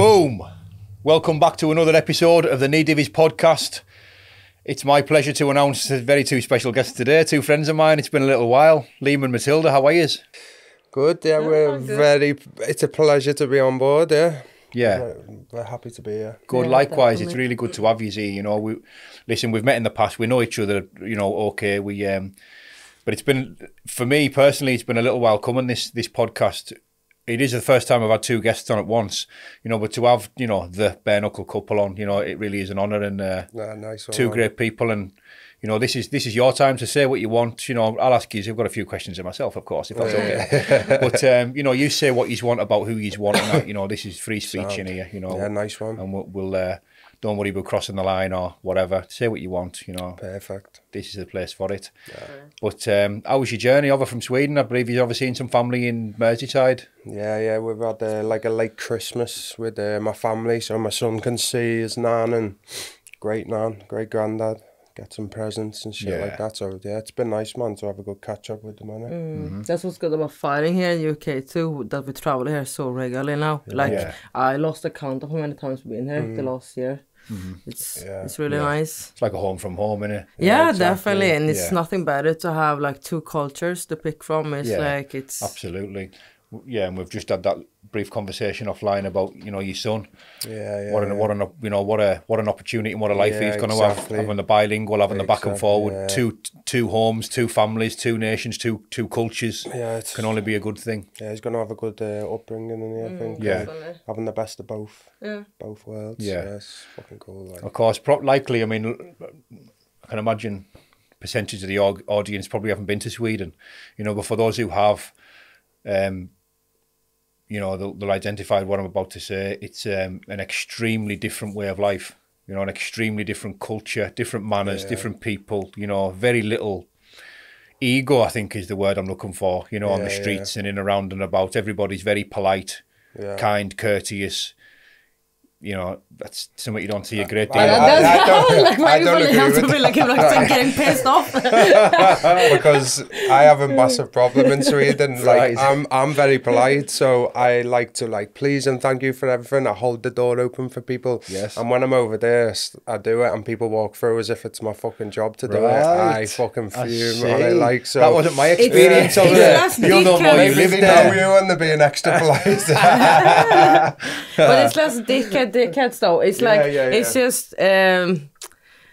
Boom! Welcome back to another episode of the Knee Divvies podcast. It's my pleasure to announce two special guests today, two friends of mine. It's been a little while. Liam and Matilda, how are you? Good, yeah, we're very... It's a pleasure to be on board, yeah. Yeah. We're happy to be here. Good, yeah, likewise. definitely. It's really good to have you here. You know, we've met in the past. We know each other, you know, okay. But it's been, for me personally, it's been a little while coming, this podcast. It is the first time I've had two guests on at once, you know, but to have, you know, the bare knuckle couple on, you know, it really is an honour, and Nice one, two great people, and you know, this is your time to say what you want. You know, I'll ask you. I've got a few questions of myself, of course, if that's okay. But you know, you say what you want about who you want, and that, you know, this is free speech in here. You know, yeah, nice one. And we'll don't worry about crossing the line or whatever. Say what you want. You know, Perfect. this is the place for it. Yeah. But how was your journey over from Sweden? I believe you've obviously seen some family in Merseyside. Yeah, we've had like a late Christmas with my family, so my son can see his nan and great granddad, get some presents and shit like that. So yeah, it's been nice, man, to have a good catch up with them, innit? That's what's good about fighting here in UK too, that we travel here so regularly now. I lost the count of how many times we've been here the last year. It's really nice. It's like a home from home, innit? Yeah, exactly. Definitely. And it's nothing better to have like two cultures to pick from. It's absolutely. Yeah, and we've just had that brief conversation offline about, you know, your son. What an opportunity and what a life he's going to have, having the bilingual, having the back and forward, two homes, two families, two nations, two cultures. Yeah, it can only be a good thing. Yeah, he's going to have a good upbringing, and I think having the best of both worlds. Yeah, it's fucking cool. Like. Of course, likely. I mean, I can imagine percentage of the audience probably haven't been to Sweden, you know, but for those who have, you know, they'll identify what I'm about to say. It's an extremely different way of life, you know, an extremely different culture, different manners, different people, you know, very little ego, I think is the word I'm looking for, you know, on the streets and in, around and about. Everybody's very polite, kind, courteous. You know, that's something you don't see a great deal of. I don't agree with like getting pissed off. Because I have a massive problem in Sweden. Like I'm very polite, so I like to like please and thank you for everything. I hold the door open for people. Yes. And when I'm over there, I do it, and people walk through as if it's my fucking job to do it. I fucking fume. And I like so. That wasn't my experience over there. You'll know more. You live in there. You and they're being extra polite. But it's less dickheads though. It's like it's just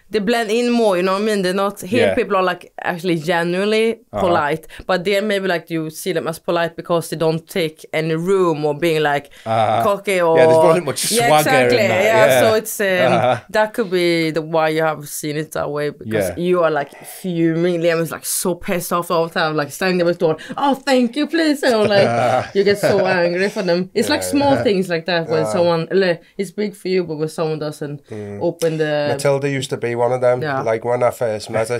they blend in more, you know what I mean? They're not here. People are like actually genuinely polite, but they're maybe like you see them as polite because they don't take any room or being like cocky or there wasn't much swagger in that. So it's that could be the why you have seen it that way, because you are like fuming. Liam is like so pissed off all the time, like standing there with the door. Oh, thank you, please. And like you get so angry for them. It's like small things like that when someone it's big for you, but when someone doesn't open the. Matilda used to be one of them. Like when I first met her,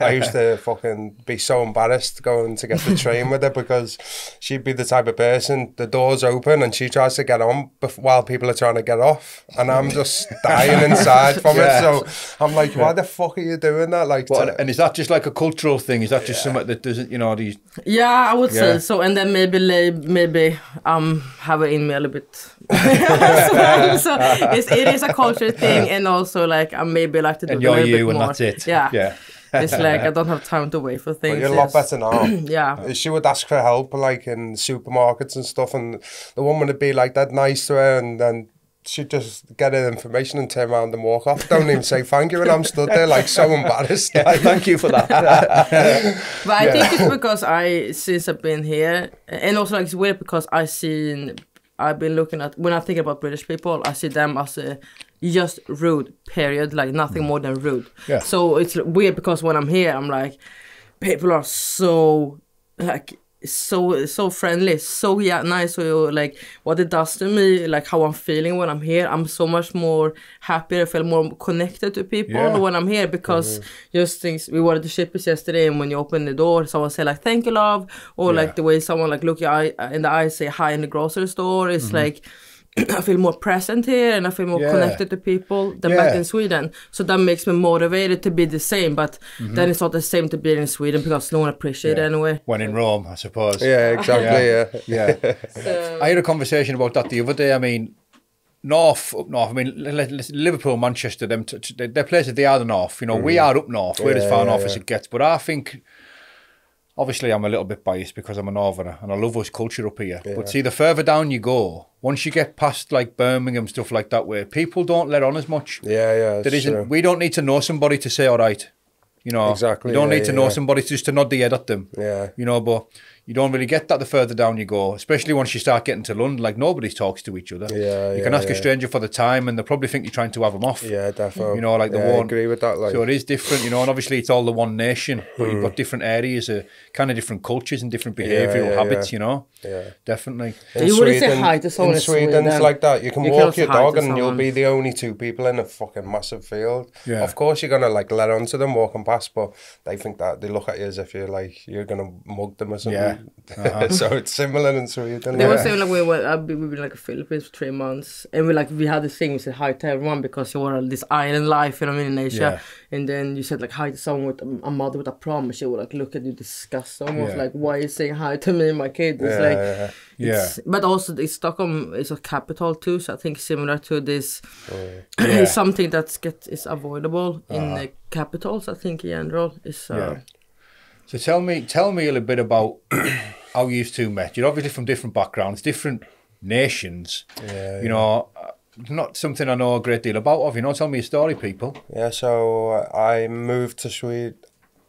I used to fucking be so embarrassed going to get the train with her, because she'd be the type of person, the door's open and she tries to get on while people are trying to get off, and I'm just dying inside from it. So I'm like, why the fuck are you doing that? Like, and is that just like a cultural thing? Is that just something that doesn't, you know, these? Yeah, I would say so. And then maybe have it in me a little bit as well. So it is a culture thing, and also like I maybe like to do and you're a little you bit and more. That's it. Yeah. It's like I don't have time to wait for things. But you're a lot better now. Yeah. She would ask for help like in supermarkets and stuff, and the woman would be like that nice to her, and then she'd just get her information and turn around and walk off. Don't even say thank you, and I'm stood there like so embarrassed. Like, thank you for that. But I think it's because since I've been here, and also like it's weird because I've been looking at, when I think about British people, I see them as just rude, period, like nothing more than rude. Yeah. So it's weird because when I'm here, I'm like, people are so like so friendly, so nice. So like what it does to me, like how I'm feeling when I'm here, I'm so much more happy. I feel more connected to people when I'm here, because just things, we were at the Shippers yesterday, and when you open the door, someone say like thank you, love, or like the way someone like look you in the eye, say hi in the grocery store. It's like I feel more present here, and I feel more connected to people than back in Sweden. So that makes me motivated to be the same. But then it's not the same to be in Sweden, because no one appreciates it anyway. When in Rome, I suppose. Yeah, exactly. So, I had a conversation about that the other day. I mean, North, up north. I mean, Liverpool, Manchester, they're places, they are the north. You know, we are up north. We're as far north as it gets. But I think, obviously, I'm a little bit biased because I'm a northerner and I love us culture up here. Yeah. But see, the further down you go, once you get past like Birmingham, stuff like that, where people don't let on as much. Yeah. True. We don't need to know somebody to say all right. You know, exactly. You don't need to know somebody just to nod the head at them. Yeah. You know, but you don't really get that the further down you go, especially once you start getting to London. Like, nobody talks to each other. You can ask a stranger for the time and they'll probably think you're trying to have them off. Yeah, definitely. You know, like I agree with that. Like. So it is different, you know, and obviously it's all the one nation, but you've got different areas, kind of different cultures and different behavioural habits, you know. Yeah. Definitely. You wouldn't say hi to someone in Sweden. It's like that. You can walk your dog and you'll be the only two people in a fucking massive field. Yeah. Of course you're going to like let on to them walking past, but they think that they look at you as if you're going to mug them or something. Yeah. So it's similar in Sweden. They were saying like we've been like in Philippines for 3 months, and we had this thing, we said hi to everyone because you were this island life, you know what I mean, in Asia. And then you said like hi to someone with a mother with a prom, and she would like look at you disgust almost like, why are you saying hi to me and my kid? It's but also Stockholm is a capital too, so I think similar to this something is avoidable in the capitals, I think in general is So tell me a little bit about how you two met. You're obviously from different backgrounds, different nations. You know, not something I know a great deal about. You know, tell me a story, people. Yeah, so I moved to Sweden.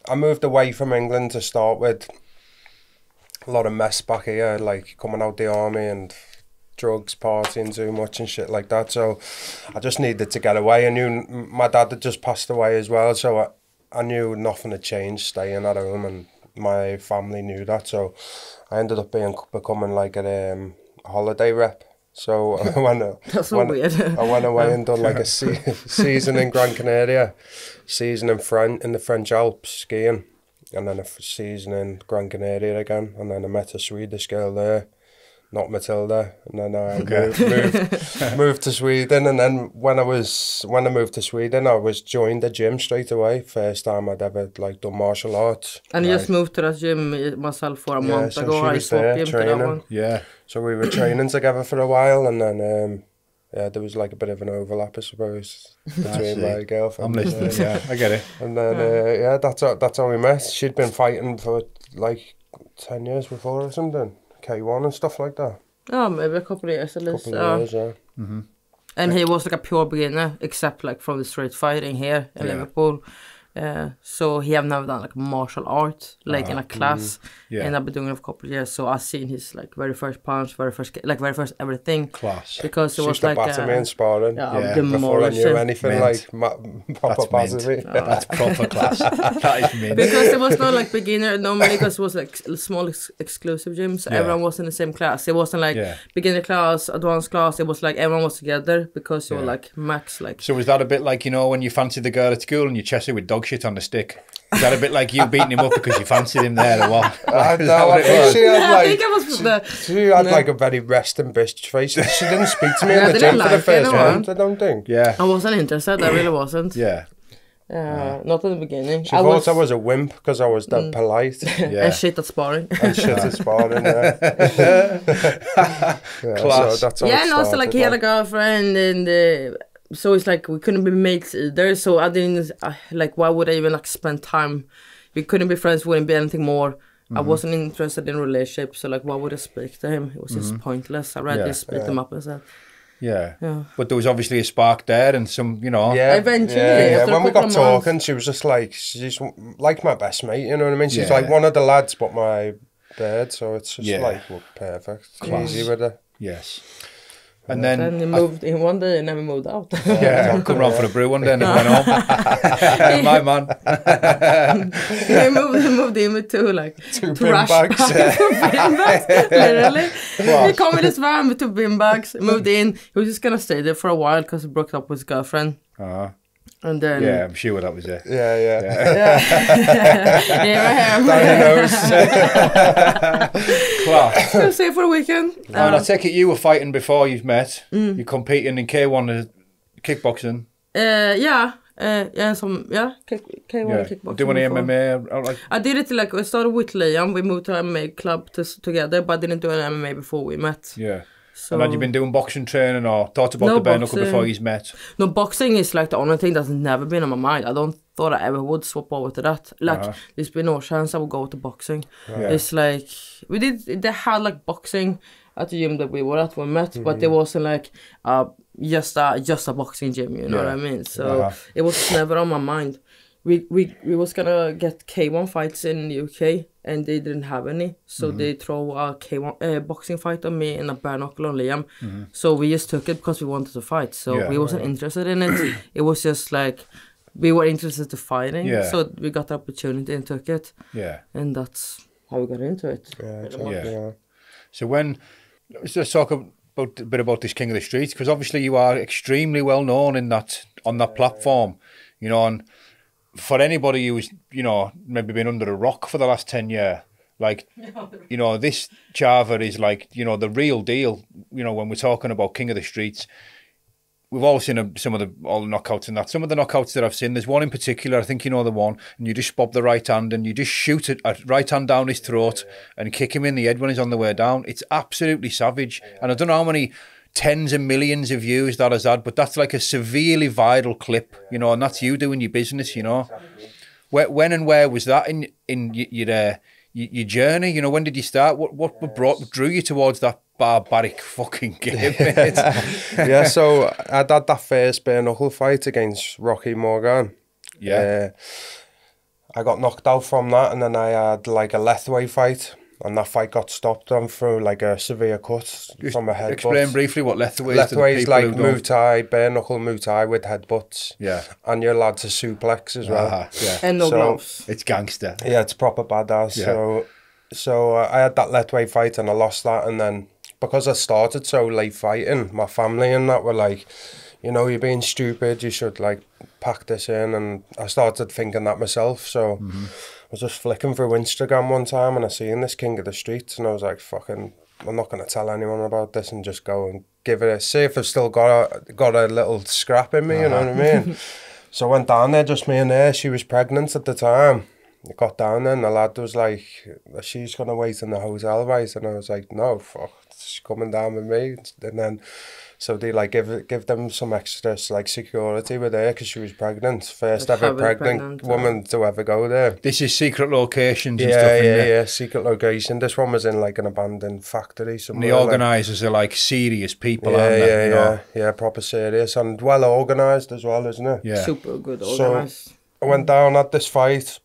I moved away from England to start with. A lot of mess back here, like coming out the army and drugs, partying too much and shit like that. So I just needed to get away. I knew my dad had just passed away as well, so I knew nothing had changed staying at home, and my family knew that. So I ended up becoming like a holiday rep. So I went away and done like a season in Gran Canaria, season in the French Alps skiing, and then a season in Gran Canaria again, and then I met a Swedish girl there, not Matilda, and then I moved to Sweden. And then when I moved to Sweden, I was joined a gym straight away. First time I'd ever like done martial arts. And you just moved to that gym myself for a month ago. I swapped gym to that one. Yeah. So we were training together for a while, and then there was like a bit of an overlap, I suppose, between my girlfriend. I'm listening. I get it. And then that's how we met. She'd been fighting for like 10 years before or something. K1 and stuff like that. Oh, maybe a couple of years at least. Mm-hmm. And he was like a pure beginner, except like from the street fighting here in Liverpool. So he have never done like martial art, like in a class. And I've been doing it for a couple of years. So I've seen his like very first punch, very first everything. Class. Because it was like batting me and sparring. Before I knew anything proper battery. That's proper class. That is mint. Because it was not like beginner normally, because it was like small exclusive gyms. So everyone was in the same class. It wasn't like beginner class, advanced class. It was like everyone was together because you were like max like. So was that a bit like, you know, when you fancied the girl at school and you chased her with dog shit on the stick? Is that a bit like you beating him up because you fancied him there or what? I think she had like a very resting bitch face. She didn't speak to me in the gym for the first month, I don't think. I wasn't interested, I really wasn't. Not in the beginning. She thought I was a wimp because I was that polite. And shit at sparring. Class. So that's how it also like he had a girlfriend, and so it's like we couldn't be mates either. So I didn't like, why would I even like spend time? We couldn't be friends, wouldn't be anything more. I wasn't interested in relationships, so like why would I speak to him? It was just pointless. I rather split them up and said. But there was obviously a spark there and some, you know. Eventually. When we got talking, she was just like, she's like my best mate, you know what I mean? She's like one of the lads, but my bird, so it's just like, perfect. Easy with her. Yes. And then he moved in one day and never moved out. I'll come round for a brew one day and then went home. My man. He moved in with two bin bags. Literally. He come with his van with 2 bin bags, moved in. He was just going to stay there for a while because he broke up with his girlfriend. And then I'm sure that was it. Class. I'll say for a weekend. And I take it you were fighting before you met. You're competing in K1 kickboxing. K1 kickboxing. Doing MMA? I did it I started with Liam. We moved to an MMA club together, but I didn't do an MMA before we met. So, and had you been doing boxing training or thought about the bare knuckle before you met? No, boxing is like the only thing that's never been on my mind. I don't thought I ever would swap over to that. Like, there's been no chance I would go to boxing. Yeah. It's like, they had like boxing at the gym that we were at when we met, but it wasn't like just a boxing gym, you know what I mean? So it was never on my mind. We was gonna get K1 fights in the UK, and they didn't have any, so they throw a K1 boxing fight on me and a bare knuckle on Liam. So we just took it because we wanted to fight. So we wasn't interested in it. It was just like we were interested to fighting. So we got the opportunity and took it. Yeah, and that's how we got into it. So let's just talk a bit about this King of the Streets, because obviously you are extremely well known on that platform, you know. And for anybody who's, you know, maybe been under a rock for the last 10 years, like, you know, this Chava is like, you know, the real deal. You know, when we're talking about King of the Streets, we've all seen all the knockouts and that. Some of the knockouts that I've seen, there's one in particular, I think you know the one, and you just bob the right hand and you just shoot it, right hand down his throat and kick him in the head when he's on the way down. It's absolutely savage. And I don't know how many tens of millions of views that has had, but that's like a severely viral clip, you know, and that's you doing your business, you know. When and where was that in your journey? You know, when did you start? What drew you towards that barbaric fucking game, mate? Yeah, so I'd had that first bare knuckle fight against Rocky Morgan. Yeah. I got knocked out from that, and then I had like a Lethway fight. And that fight got stopped on through like a severe cut from a headbutt. Explain briefly what Lethway is. Lethway is like Muay Thai, bare knuckle Muay Thai with headbutts. Yeah. And you're allowed to suplex as well. Yeah. And no gloves. It's gangster. Yeah, it's proper badass. Yeah. So I had that Lethway fight and I lost that. And then because I started so late fighting, my family and that were like, you know, you're being stupid, you should like pack this in. And I started thinking that myself. So I was just flicking through Instagram one time and I seen this King of the Streets and I was like, fucking, I'm not going to tell anyone about this and just go and give it a, see if I've still got a little scrap in me, you know what I mean? So I went down there, just me and her. She was pregnant at the time. I got down there and the lad was like, she's going to wait in the hotel, right? And I was like, no, fuck, she's coming down with me. And then, so they like give them some extra like security with her because she was pregnant. First ever pregnant woman to ever go there. This is secret locations and stuff. Yeah, secret location. This one was in like an abandoned factory somewhere. And the organisers are like serious people, yeah, aren't they? Yeah, proper serious and well organised as well, isn't it? Yeah. Super good organised. So I went down at this fight,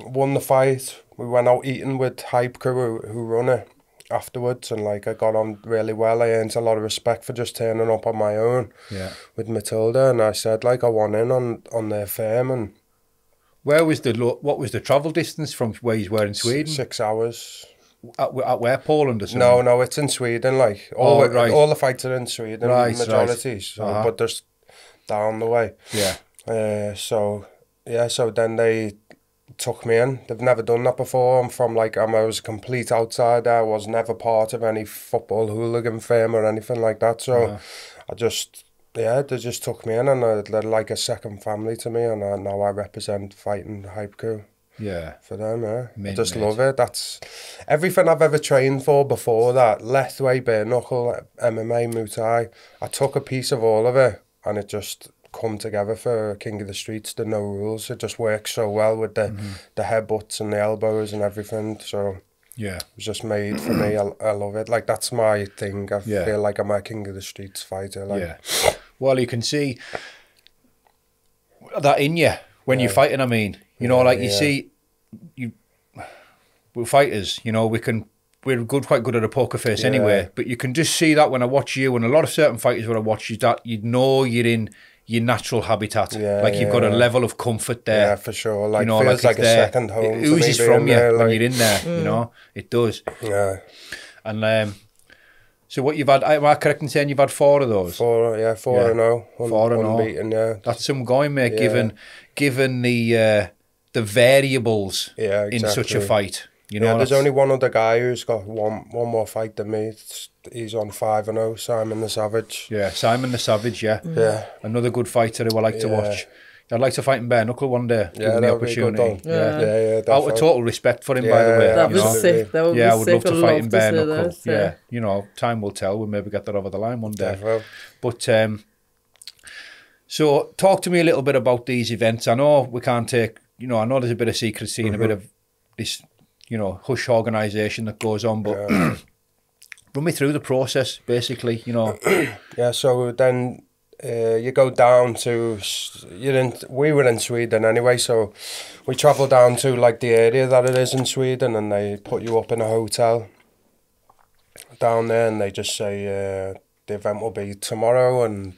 won the fight. We went out eating with Hype Crew who run it afterwards, and like I got on really well. I earned a lot of respect for just turning up on my own with Matilda, and I said like I won in on their firm. And what was the travel distance from where you were in Sweden? 6 hours. At where, Poland or something? No, it's in Sweden. Like all the fights are in Sweden, majority. So, but just down the way. Yeah. So then they took me in. They've never done that before. I'm from like, I was a complete outsider. I was never part of any football hooligan firm or anything like that. So they just took me in, and they're like a second family to me, and now I represent Fighting Hype Crew. Yeah. For them, I just love it. That's everything I've ever trained for before that. Lethway, bare knuckle, MMA, Muay Thai. I took a piece of all of it, and it just come together for King of the Streets. The no rules, it just works so well with the headbutts and the elbows and everything. So it was just made for me. I love it. Like that's my thing. I feel like I'm a King of the Streets fighter. Like, well, you can see that in you when you're fighting. I mean, you know, like you see, we're fighters. You know, we're quite good at a poker face anyway. But you can just see that when I watch you, and a lot of certain fighters when I watch you, that you know you're in your natural habitat. You've got a level of comfort there. Yeah, for sure. Like, you know, feels like a second home. It oozes from you when you're in there, you know. It does. Yeah. And so what you've had, am I correct in saying you've had 4 of those? 4 and 0. 4 and 0. Unbeaten, That's some going, mate, given the variables in such a fight. You know, there's only one other guy who's got one more fight than me. He's on 5 and 0, Simon the Savage. Yeah, Simon the Savage, yeah. Another good fighter who I like to watch. I'd like to fight in bare knuckle one day, given the opportunity. Yeah. Out of total respect for him, by the way. That would be sick. That would be I would sick. love to fight in bare knuckle. That, so. Yeah, you know, time will tell. We'll maybe get that over the line one day. Definitely. But so talk to me a little bit about these events. I know we can't take, you know, I know there's a bit of secrecy and a bit of this, you know, hush organisation that goes on, but run me through the process, basically, you know. Yeah, so then you go down to, we were in Sweden anyway, so we travel down to like the area that it is in Sweden, and they put you up in a hotel down there, and they just say the event will be tomorrow, and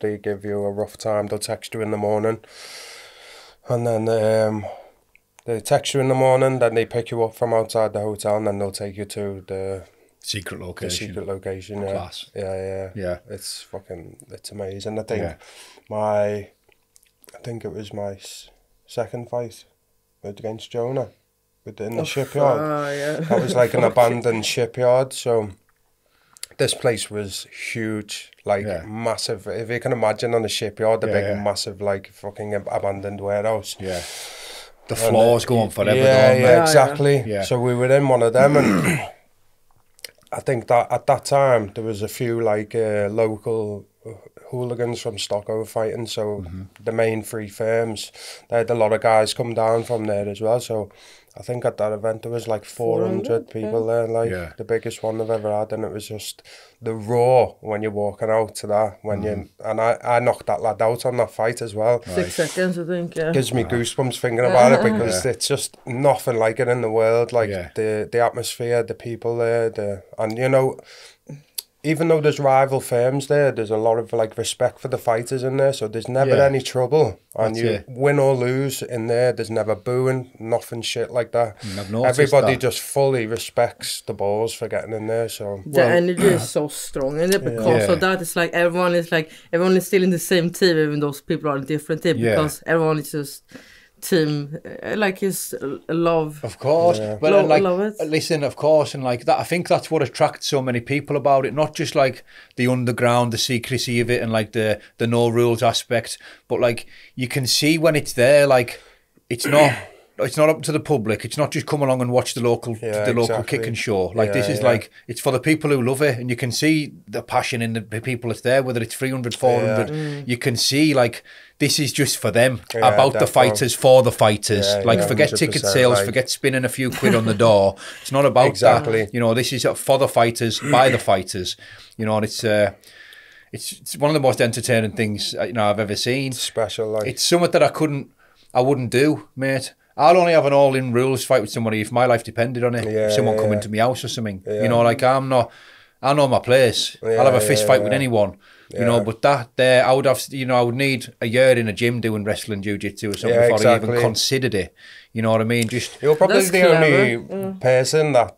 they give you a rough time. They'll text you in the morning, and then they text you in the morning, then they pick you up from outside the hotel, and then they'll take you to the secret location. Yeah. Class. Yeah. It's amazing. I think it was my second fight against Jonah in the shipyard. That was like an abandoned shipyard. So this place was huge, like massive. If you can imagine on a shipyard, the big massive like fucking abandoned warehouse. Yeah. The floors go on forever. Yeah, exactly. Yeah. So we were in one of them, and I think that at that time there was a few like local hooligans from Stockholm fighting. So the main three firms, they had a lot of guys come down from there as well. So I think at that event there was like 400 people there, like the biggest one I've ever had, and it was just the raw when you're walking out to that, when you, and I knocked that lad out on that fight as well. 6 seconds, I think. Gives me goosebumps thinking about it, because it's just nothing like it in the world. Like the atmosphere, the people there, and you know, even though there's rival firms there, there's a lot of like respect for the fighters in there, so there's never any trouble. And you win or lose in there, there's never booing, nothing shit like that. Everybody just fully respects the balls for getting in there. So the energy is so strong in it, because of that. It's like everyone is still in the same team, even those people are in different team, because everyone is just team, like his love. Of course, but love it. Listen, of course, and like that, I think that's what attracts so many people about it. Not just like the underground, the secrecy of it, and like the no rules aspect, but like you can see when it's there, like it's not up to the public. It's not just come along and watch the local kicking show. Like this is like, it's for the people who love it, and you can see the passion in the people that's there, whether it's 300, 400. You can see like this is just for them, about the fighters, for the fighters. Forget ticket sales, forget spinning a few quid on the door. It's not about that. You know, this is for the fighters, by the fighters. You know, and it's one of the most entertaining things I've ever seen. Special, like it's something that I wouldn't do, mate. I'll only have an all-in rules fight with somebody if my life depended on it. If someone come into my house or something. You know, like I know my place. I'll have a fist fight with anyone. You know, but that there, I would have, I would need a year in a gym doing wrestling, jiu-jitsu or something before I even considered it. You know what I mean? Just you're probably the only person that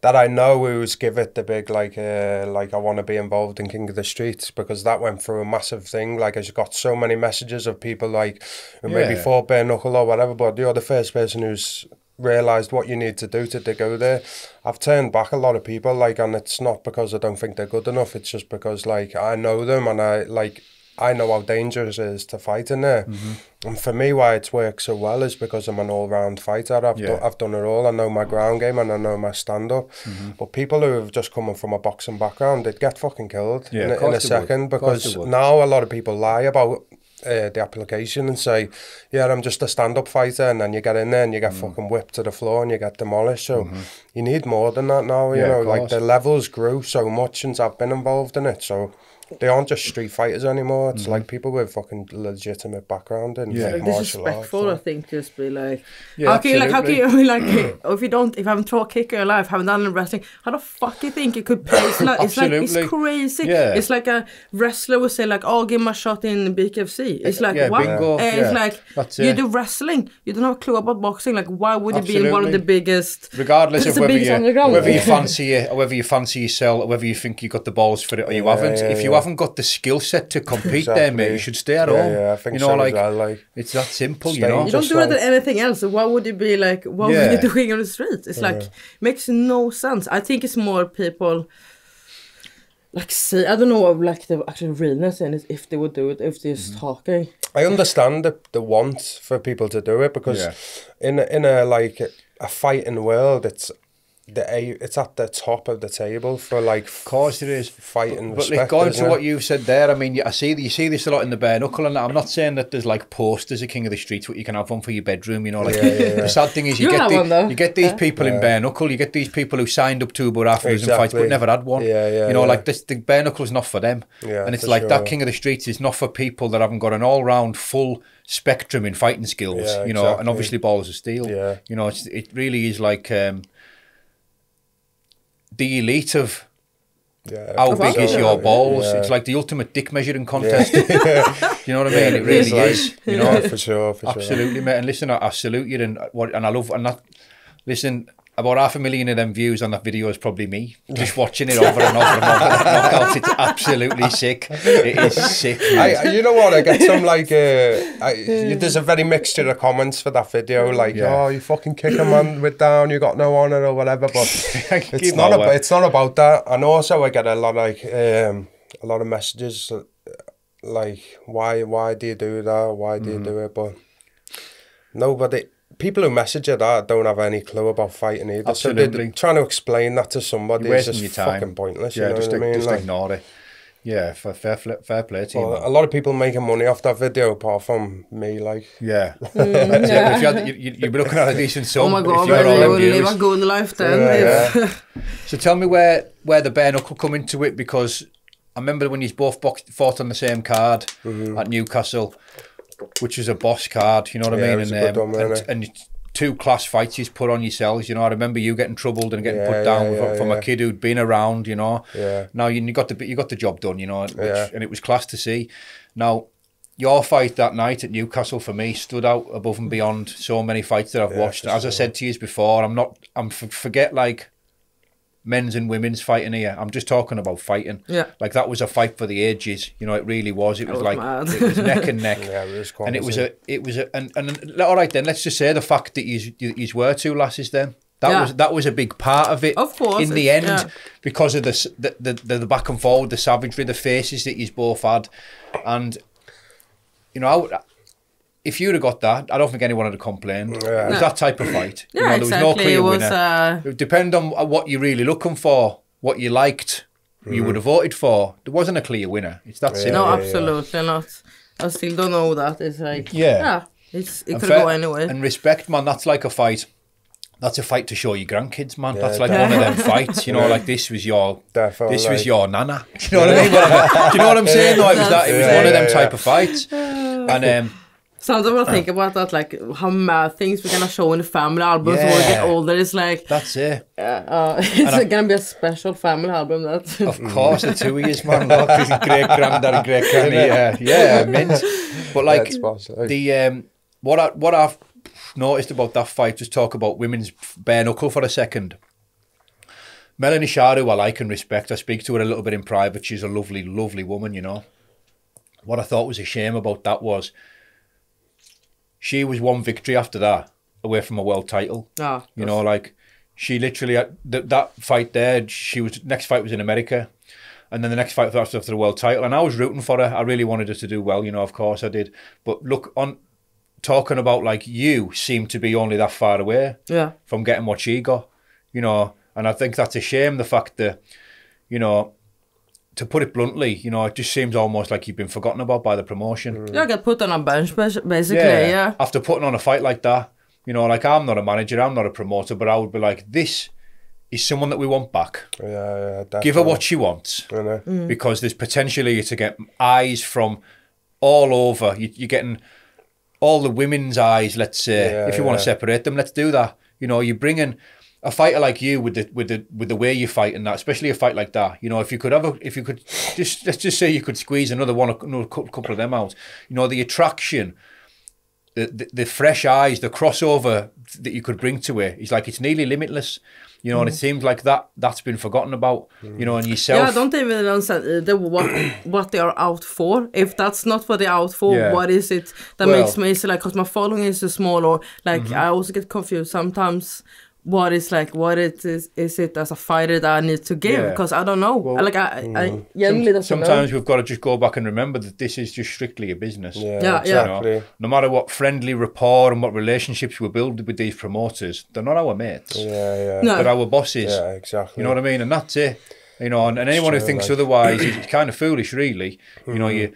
I know who's give it the big like I want to be involved in King of the Streets, because that went through a massive thing. Like I just got so many messages of people like who maybe fought bare knuckle or whatever, but you're the first person who's realised what you need to do to go there. I've turned back a lot of people, like, and it's not because I don't think they're good enough, it's just because like I know them, and I know how dangerous it is to fight in there. And for me, why it's worked so well is because I'm an all-round fighter. I've done it all. I know my ground game and I know my stand-up. But people who have just come from a boxing background, they'd get fucking killed in a second, because now a lot of people lie about the application and say, I'm just a stand-up fighter, and then you get in there and you get fucking whipped to the floor and you get demolished. So you need more than that now, you know, like the levels grew so much since I've been involved in it. So they aren't just street fighters anymore. It's like people with fucking legitimate background in like martial arts. Disrespectful, I think, just be like, how can you like if you haven't thrown a kick in your life, haven't done wrestling, how the fuck you think you could play? It's crazy. It's like a wrestler would say like, give me a shot in BKB. It's like, what? Bingo. It's like, you do wrestling, you don't have a clue about boxing. Like, why would you be in one of the biggest, regardless of whether you fancy it, or whether you fancy yourself, or whether you think you got the balls for it or you haven't. If you haven't got the skill set to compete there, mate, you should stay at home. I think so, like it's that simple, you know. You don't do it at anything else. So why would you be like, what were you doing on the street? It's like, makes no sense. I think it's more people, like say, I don't know what like the actual realness in it if they would do it if they're just talking. I understand the want for people to do it because in a like a fighting world, it's at the top of the table for like. Of course it is. Fighting. But like going to what you've said there, I mean, you see this a lot in the bare knuckle, and I'm not saying that there's like posters of King of the Streets, but you can have one for your bedroom, you know. Like the sad thing is you get these people in bare knuckle, you get these people who signed up to but afterwards and fights but never had one. You know, like this, the bare knuckle's not for them, and it's like that King of the Streets is not for people that haven't got an all-round full spectrum in fighting skills, you know, and obviously balls of steel. You know, it really is like the elite of how big is your balls. It's like the ultimate dick measuring contest. You know what I mean? It really is. You know, for sure. Absolutely, mate. And listen, I salute you, and I love, and that. Listen, about 500,000 of them views on that video is probably me just watching it over and over and over. Knockouts, it's absolutely sick. It is sick. You know what? I get some like there's a very mixture of comments for that video, like oh, you fucking kick a man with down, you got no honour or whatever. But it's not about that. And also I get a lot of messages like why do you do that? Why do you do it? But nobody. People who message you that don't have any clue about fighting either. Absolutely. So trying to explain that to somebody is just fucking pointless. Yeah, you know just, what I mean? Just ignore it. Yeah, fair play to you. A lot of people making money off that video, apart from me. Like, If you'd be looking at a decent sum. Oh my god, you will live a good life then. So tell me where the bare knuckle come into it, because I remember when you both fought on the same card at Newcastle, which is a boss card, you know what I mean? And 2 class fights you put on yourselves, you know. I remember you getting troubled and getting put down from a kid who'd been around, you know. Now you got the job done, you know, and it was class to see. Now your fight that night at Newcastle for me stood out above and beyond so many fights that I've watched. As I said to you before, forget like men's and women's fighting here. I'm just talking about fighting. Like that was a fight for the ages. You know, it really was. It was like it was neck and neck. It was quite. And it was and all right then. Let's just say the fact that you were 2 lasses then. That was a big part of it. Of course. In the end, because of the back and forward, the savagery, the faces that you both had, and you know. If you'd have got that, I don't think anyone would have complained. It was that type of fight. Yeah, you know, there was no clear winner. It depended on what you're really looking for, what you liked, you would have voted for. There wasn't a clear winner. It's that simple. No, absolutely not. I still don't know that. It's like, it could go anyway. And respect, man, that's like a fight. That's a fight to show your grandkids, man. That's like one of them fights, you know, like this was your nana. You know what I mean? Do you know what I'm saying? No, it was one of them type of fights. And sometimes I think about that, like how mad things we're gonna show in the family albums when we get older. It's like that's it. It's gonna be a special family album. That of course the 2 years, man. Look, great granddad and great granny. Mint. But like the what I've noticed about that fight. Just talk about women's bare knuckle for a second. Melanie Shah, who I like and respect. I speak to her a little bit in private. She's a lovely, lovely woman. You know. What I thought was a shame about that was. She was 1 victory after that away from a world title. You know, like she literally that fight there. Next fight was in America, and then the next fight was after the world title. And I was rooting for her. I really wanted her to do well. You know, of course I did. But look, on talking about like you seem to be only that far away from getting what she got. You know, and I think that's a shame. The fact that, you know. To put it bluntly, you know, it just seems almost like you've been forgotten about by the promotion. Yeah, get put on a bench, basically, After putting on a fight like that, you know, like I'm not a manager, I'm not a promoter, but I would be like, this is someone that we want back. Definitely. Give her what she wants. Because there's potentially to get eyes from all over. You're getting all the women's eyes, let's say. If you want to separate them, let's do that. You know, you're bringing... A fighter like you with the way you fight and that, especially a fight like that, you know, if you could let's just say you could squeeze another couple of them out, you know, the attraction, the fresh eyes, the crossover that you could bring to it is like it's nearly limitless, you know, and it seems like that's been forgotten about, you know, and yourself. Yeah, I don't even understand what they are out for. If that's not what they're out for, what is it that makes me say like, because my following is so small, or like I also get confused sometimes. what is like, what it is it as a fighter that I need to give? Because I don't know. Well, like I generally doesn't sometimes know. we've got to just go back and remember that this is just strictly a business. Yeah, exactly. You know, no matter what friendly rapport and what relationships we build with these promoters, they're not our mates. No. They're our bosses. Yeah, exactly. You know what I mean? And that's it. You know, and anyone who thinks otherwise is kind of foolish, really. You know,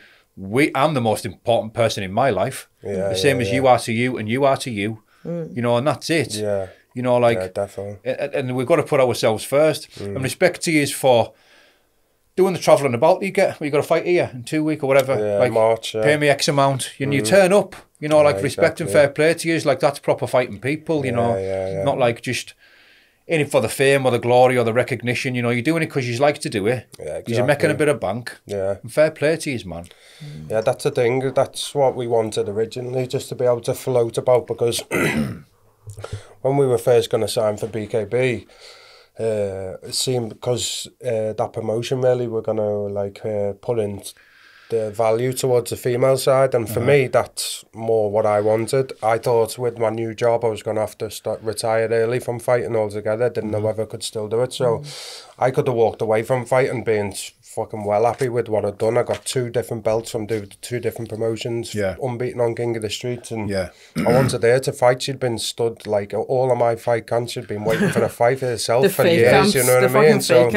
I'm the most important person in my life. The same as you are to you, and you are to you. You know, and that's it. Yeah. You know, like, definitely. And we've got to put ourselves first. And respect to you for doing the travelling about that you get. Well, you got to fight here in 2 weeks or whatever. Yeah, like, March. pay me X amount. And you turn up. You know, like, respect and fair play to you. Like, that's proper fighting people. You know, not like just in it for the fame or the glory or the recognition. You know, you're doing it because you like to do it. Yeah, exactly. You're making a bit of bank. Yeah. And fair play to you, man. Yeah, that's the thing. That's what we wanted originally, just to be able to float about, because when we were first going to sign for BKB, it seemed, because that promotion really, we're going to like put in the value towards the female side, and for me that's more what I wanted. I thought with my new job I was going to have to retire early from fighting altogether. Didn't know whether I could still do it, so I could have walked away from fighting being fucking well happy with what I'd done. I got 2 different belts from 2 different promotions, unbeaten on King of the Streets, and I wanted her to fight. She'd been stood like all of my fight camps, she'd been waiting for a fight for herself for years, camps, you know what I mean? So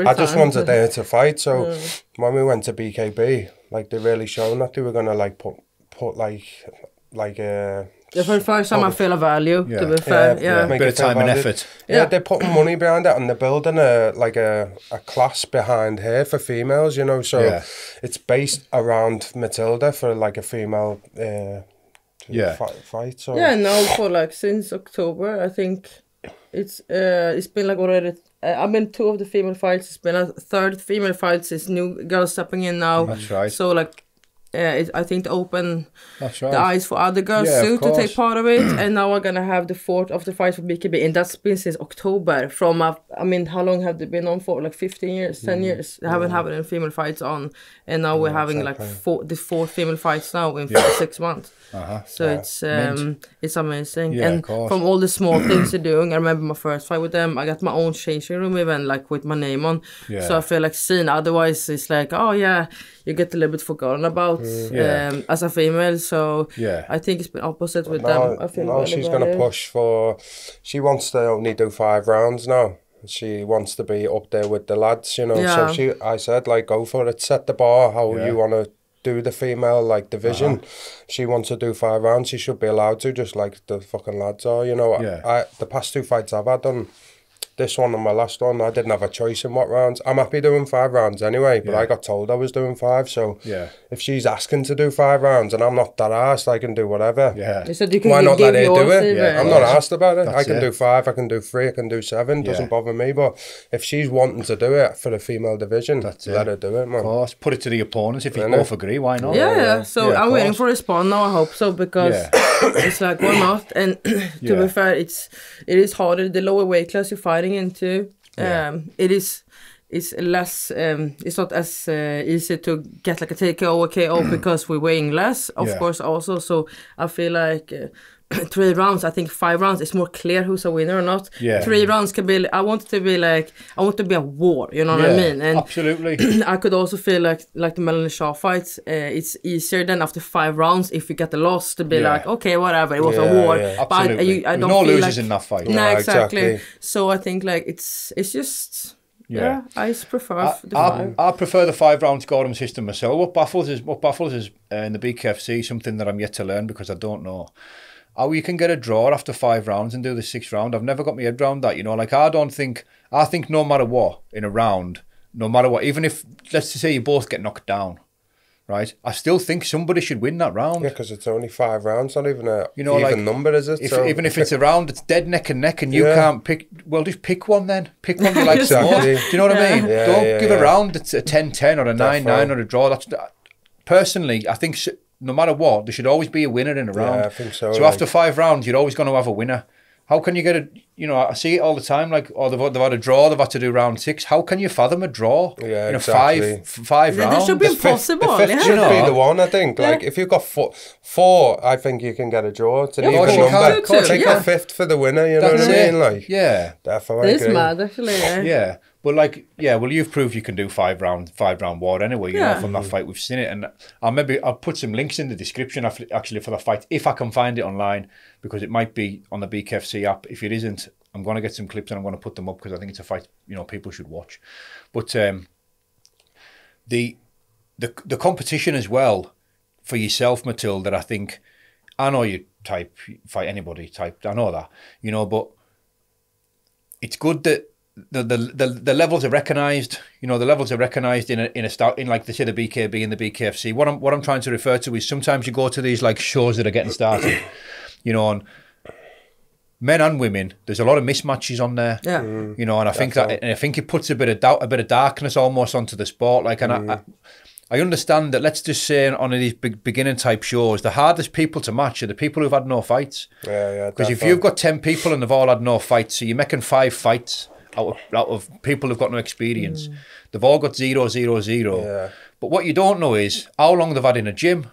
I just wanted her to fight. So when we went to BKB, like, they really shown that they were gonna like put like the first time I feel a value, to be fair. A bit of time and effort. Yeah, they're putting money behind it, and they're building a class behind her for females, you know. So it's based around Matilda for like a female fight. So. Yeah, now for like since October, I think it's been like already. I've been 2 of the female fights. It's been a 3rd female fight. It's new girls stepping in now. That's right. So like. I think to open the eyes for other girls too to take part of it, and now we're gonna have the 4th of the fight for BKB, and that's been since October. From I mean, how long have they been on for? Like 15 years, 10 years. They haven't had any female fights on, and now we're having like the 4 female fights now in 6 months. So it's amazing, and from all the small things they're doing. I remember my first fight with them. I got my own changing room even, like with my name on. So I feel like seen. Otherwise, it's like, oh yeah, you get a little bit forgotten about as a female. So I think it's been opposite with them. I feel now she's going to push for. She wants to only do 5 rounds now. She wants to be up there with the lads, you know. So I said, like, go for it. Set the bar how you want to do the female like division. She wants to do 5 rounds. She should be allowed to, just like the fucking lads are, you know. I the past 2 fights I've had done, this one and my last one, I didn't have a choice in what rounds. I'm happy doing 5 rounds anyway, but I got told I was doing 5, so if she's asking to do 5 rounds and I'm not that arsed, I can do whatever. Why not let her do it? I'm not arsed about it. I can do 5, I can do 3, I can do 7, doesn't bother me, but if she's wanting to do it for the female division, let her do it, man. Of course, put it to the opponents. If you both agree, why not? So I'm waiting for a response now, I hope so, because it's like, why not? And to be fair, it is harder, the lower weight class you're fighting into. It's less it's not as easy to get like a TKO or KO because we're weighing less, of course, also. So I feel like 3 rounds, I think 5 rounds is more clear who's a winner or not. 3 rounds can be, I want it to be like, I want it to be a war, you know what I mean? And absolutely. I could also feel like the Melanie Shaw fights, it's easier than after 5 rounds if you get the loss to be like, okay, whatever, it was a war. But I don't no feel losers in that fight. No, exactly. So I think like it's just I just prefer the 5. I prefer the 5 round scoring system myself. What baffles is in the BKFC, something that I'm yet to learn because I don't know. How you can get a draw after 5 rounds and do the 6th round. I've never got my head around that, you know. Like, I think no matter what in a round, no matter what, even if, let's say you both get knocked down, right? I still think somebody should win that round. Yeah, because it's only 5 rounds, not even a even number, is it? Even if it's a round, it's dead neck and neck, and you can't pick. Well, just pick one then. Pick one you like more. Do you know what I mean? Don't give a round that's a 10-10 or a 9-9 or a draw. Personally, I think. No matter what, there should always be a winner in a round. Yeah, I think so. So after 5 rounds, you're always going to have a winner. How can you get a, you know, I see it all the time, like, oh, they've had a draw, they've had to do round 6. How can you fathom a draw? Yeah, in exactly. five rounds? That should be impossible. The fifth should be the one, I think. Like, if you've got four, I think you can get a draw. It's an even number. Take a fifth for the winner, you know what I mean? Like, yeah. Definitely. It's mad, actually, Yeah. But like, yeah, well, you've proved you can do 5 round war anyway, you know, from that fight. We've seen it. And I'll put some links in the description actually for the fight, if I can find it online, because it might be on the BKFC app. If it isn't, I'm going to get some clips and I'm going to put them up because I think it's a fight, you know, people should watch. But the competition as well for yourself, Matilda, I know you fight anybody type, I know that, you know, but it's good that the levels are recognised. You know, the levels are recognised in like they say the BKB and the BKFC. What I'm trying to refer to is sometimes you go to these like shows that are getting started, you know, and men and women, there's a lot of mismatches on there. Yeah. You know, and I think it puts a bit of doubt, a bit of darkness almost onto the sport. Like, and I understand that. Let's just say on these beginning type shows, the hardest people to match are the people who've had no fights. Yeah. Because if you've got 10 people and they've all had no fights, so you're making 5 fights out of people who've got no experience. They've all got 0, 0, 0. Yeah. But what you don't know is how long they've had in a gym.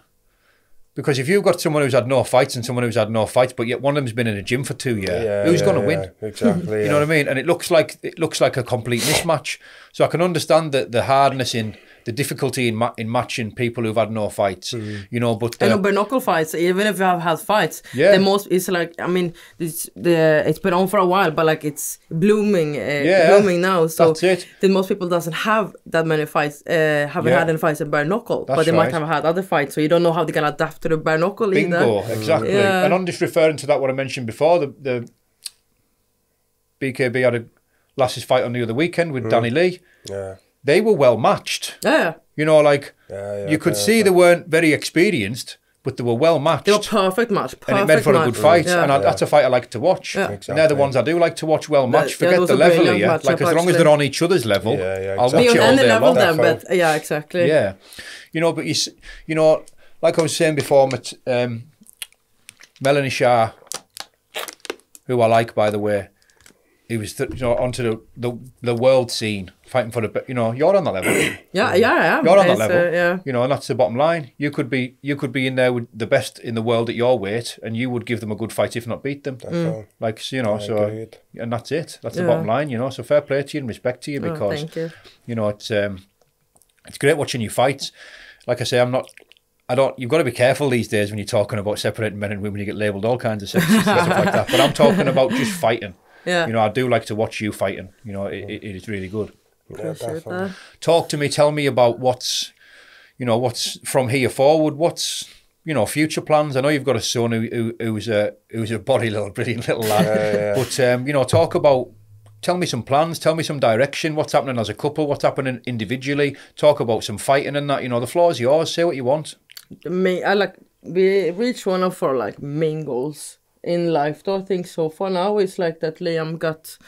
Because if you've got someone who's had no fights and someone who's had no fights, but yet one of them's been in a gym for 2 years, who's going to win? Exactly. You know what I mean? And it looks like a complete mismatch. So I can understand the hardness in the difficulty in matching people who've had no fights, you know. But and bare knuckle fights, even if you have had fights, the most is like, I mean, it's been on for a while, but like it's blooming now. So that's it. The most people doesn't have that many fights, haven't had any fights in bare knuckle, but they might have had other fights. So you don't know how they can adapt to the bare knuckle. Bingo, exactly. Yeah. And I'm just referring to that what I mentioned before. The BKB had a lasses fight on the other weekend with Danny Lee. Yeah. They were well matched. Yeah. You know, like, you could see they weren't very experienced, but they were well matched. They were perfect match. And it made for a good fight. Yeah. And that's a fight I like to watch. Yeah. Exactly. And they're the ones I do like to watch well matched. Forget the level here. Like, as long as they're on each other's level, I'll watch it all day long. But yeah, exactly. Yeah. You know, but you know, like I was saying before, Melanie Shah, who I like, by the way, he was, you know, onto the world scene, fighting for the, you know, you're on that level. Yeah. You're on that level. You know, and that's the bottom line. You could be in there with the best in the world at your weight, and you would give them a good fight, if not beat them. Like, you know, and that's it. That's the bottom line, you know. So fair play to you and respect to you, because, thank you. You know, it's great watching you fight. Like I say, you've got to be careful these days when you're talking about separating men and women. You get labelled all kinds of sexist and stuff like that. But I'm talking about just fighting. Yeah. You know, I do like to watch you fighting. You know, it is really good. Yeah, talk to me. Tell me about what's from here forward. What's, you know, future plans. I know you've got a son who's a brilliant little lad. But you know, tell me some plans. Tell me some direction. What's happening as a couple? What's happening individually? Talk about some fighting and that. You know, the floor is yours. Say what you want. We reached one of our like main goals in life, though. I think so far now it's like that Liam got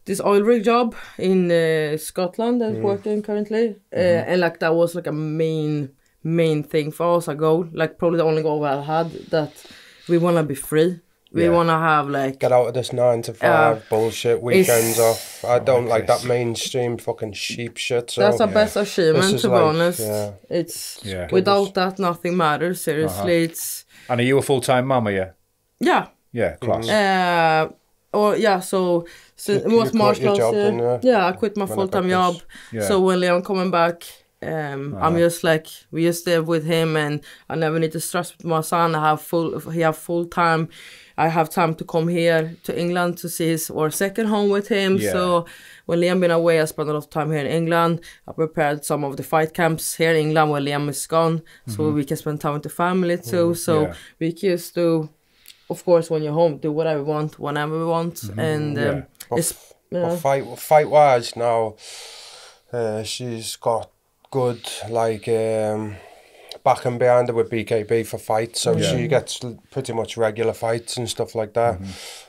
this oil rig job in Scotland that's working currently, and like that was like a main thing for us, a goal, like probably the only goal I had, that we want to be free. We want to have like... Get out of this 9 to 5 bullshit, weekends off. I don't like that mainstream fucking sheep shit. So that's our best achievement, to be honest. It's without that, nothing matters, seriously. It's... And are you a full-time mum, are you? Yeah. Yeah, class. So it was March last year. I quit my full-time job. Yeah. So when Leon coming back, I'm just like, we just live with him, and I never need to stress with my son. He have full time. I have time to come here to England to see our second home with him. Yeah. So when Liam been away, I spent a lot of time here in England. I prepared some of the fight camps here in England when Liam is gone, so we can spend time with the family too. So we can just do, of course, when you're home, do whatever we want, whenever we want. And fight wise now, she's got good like backing behind her with BKB for fights, so she gets pretty much regular fights and stuff like that.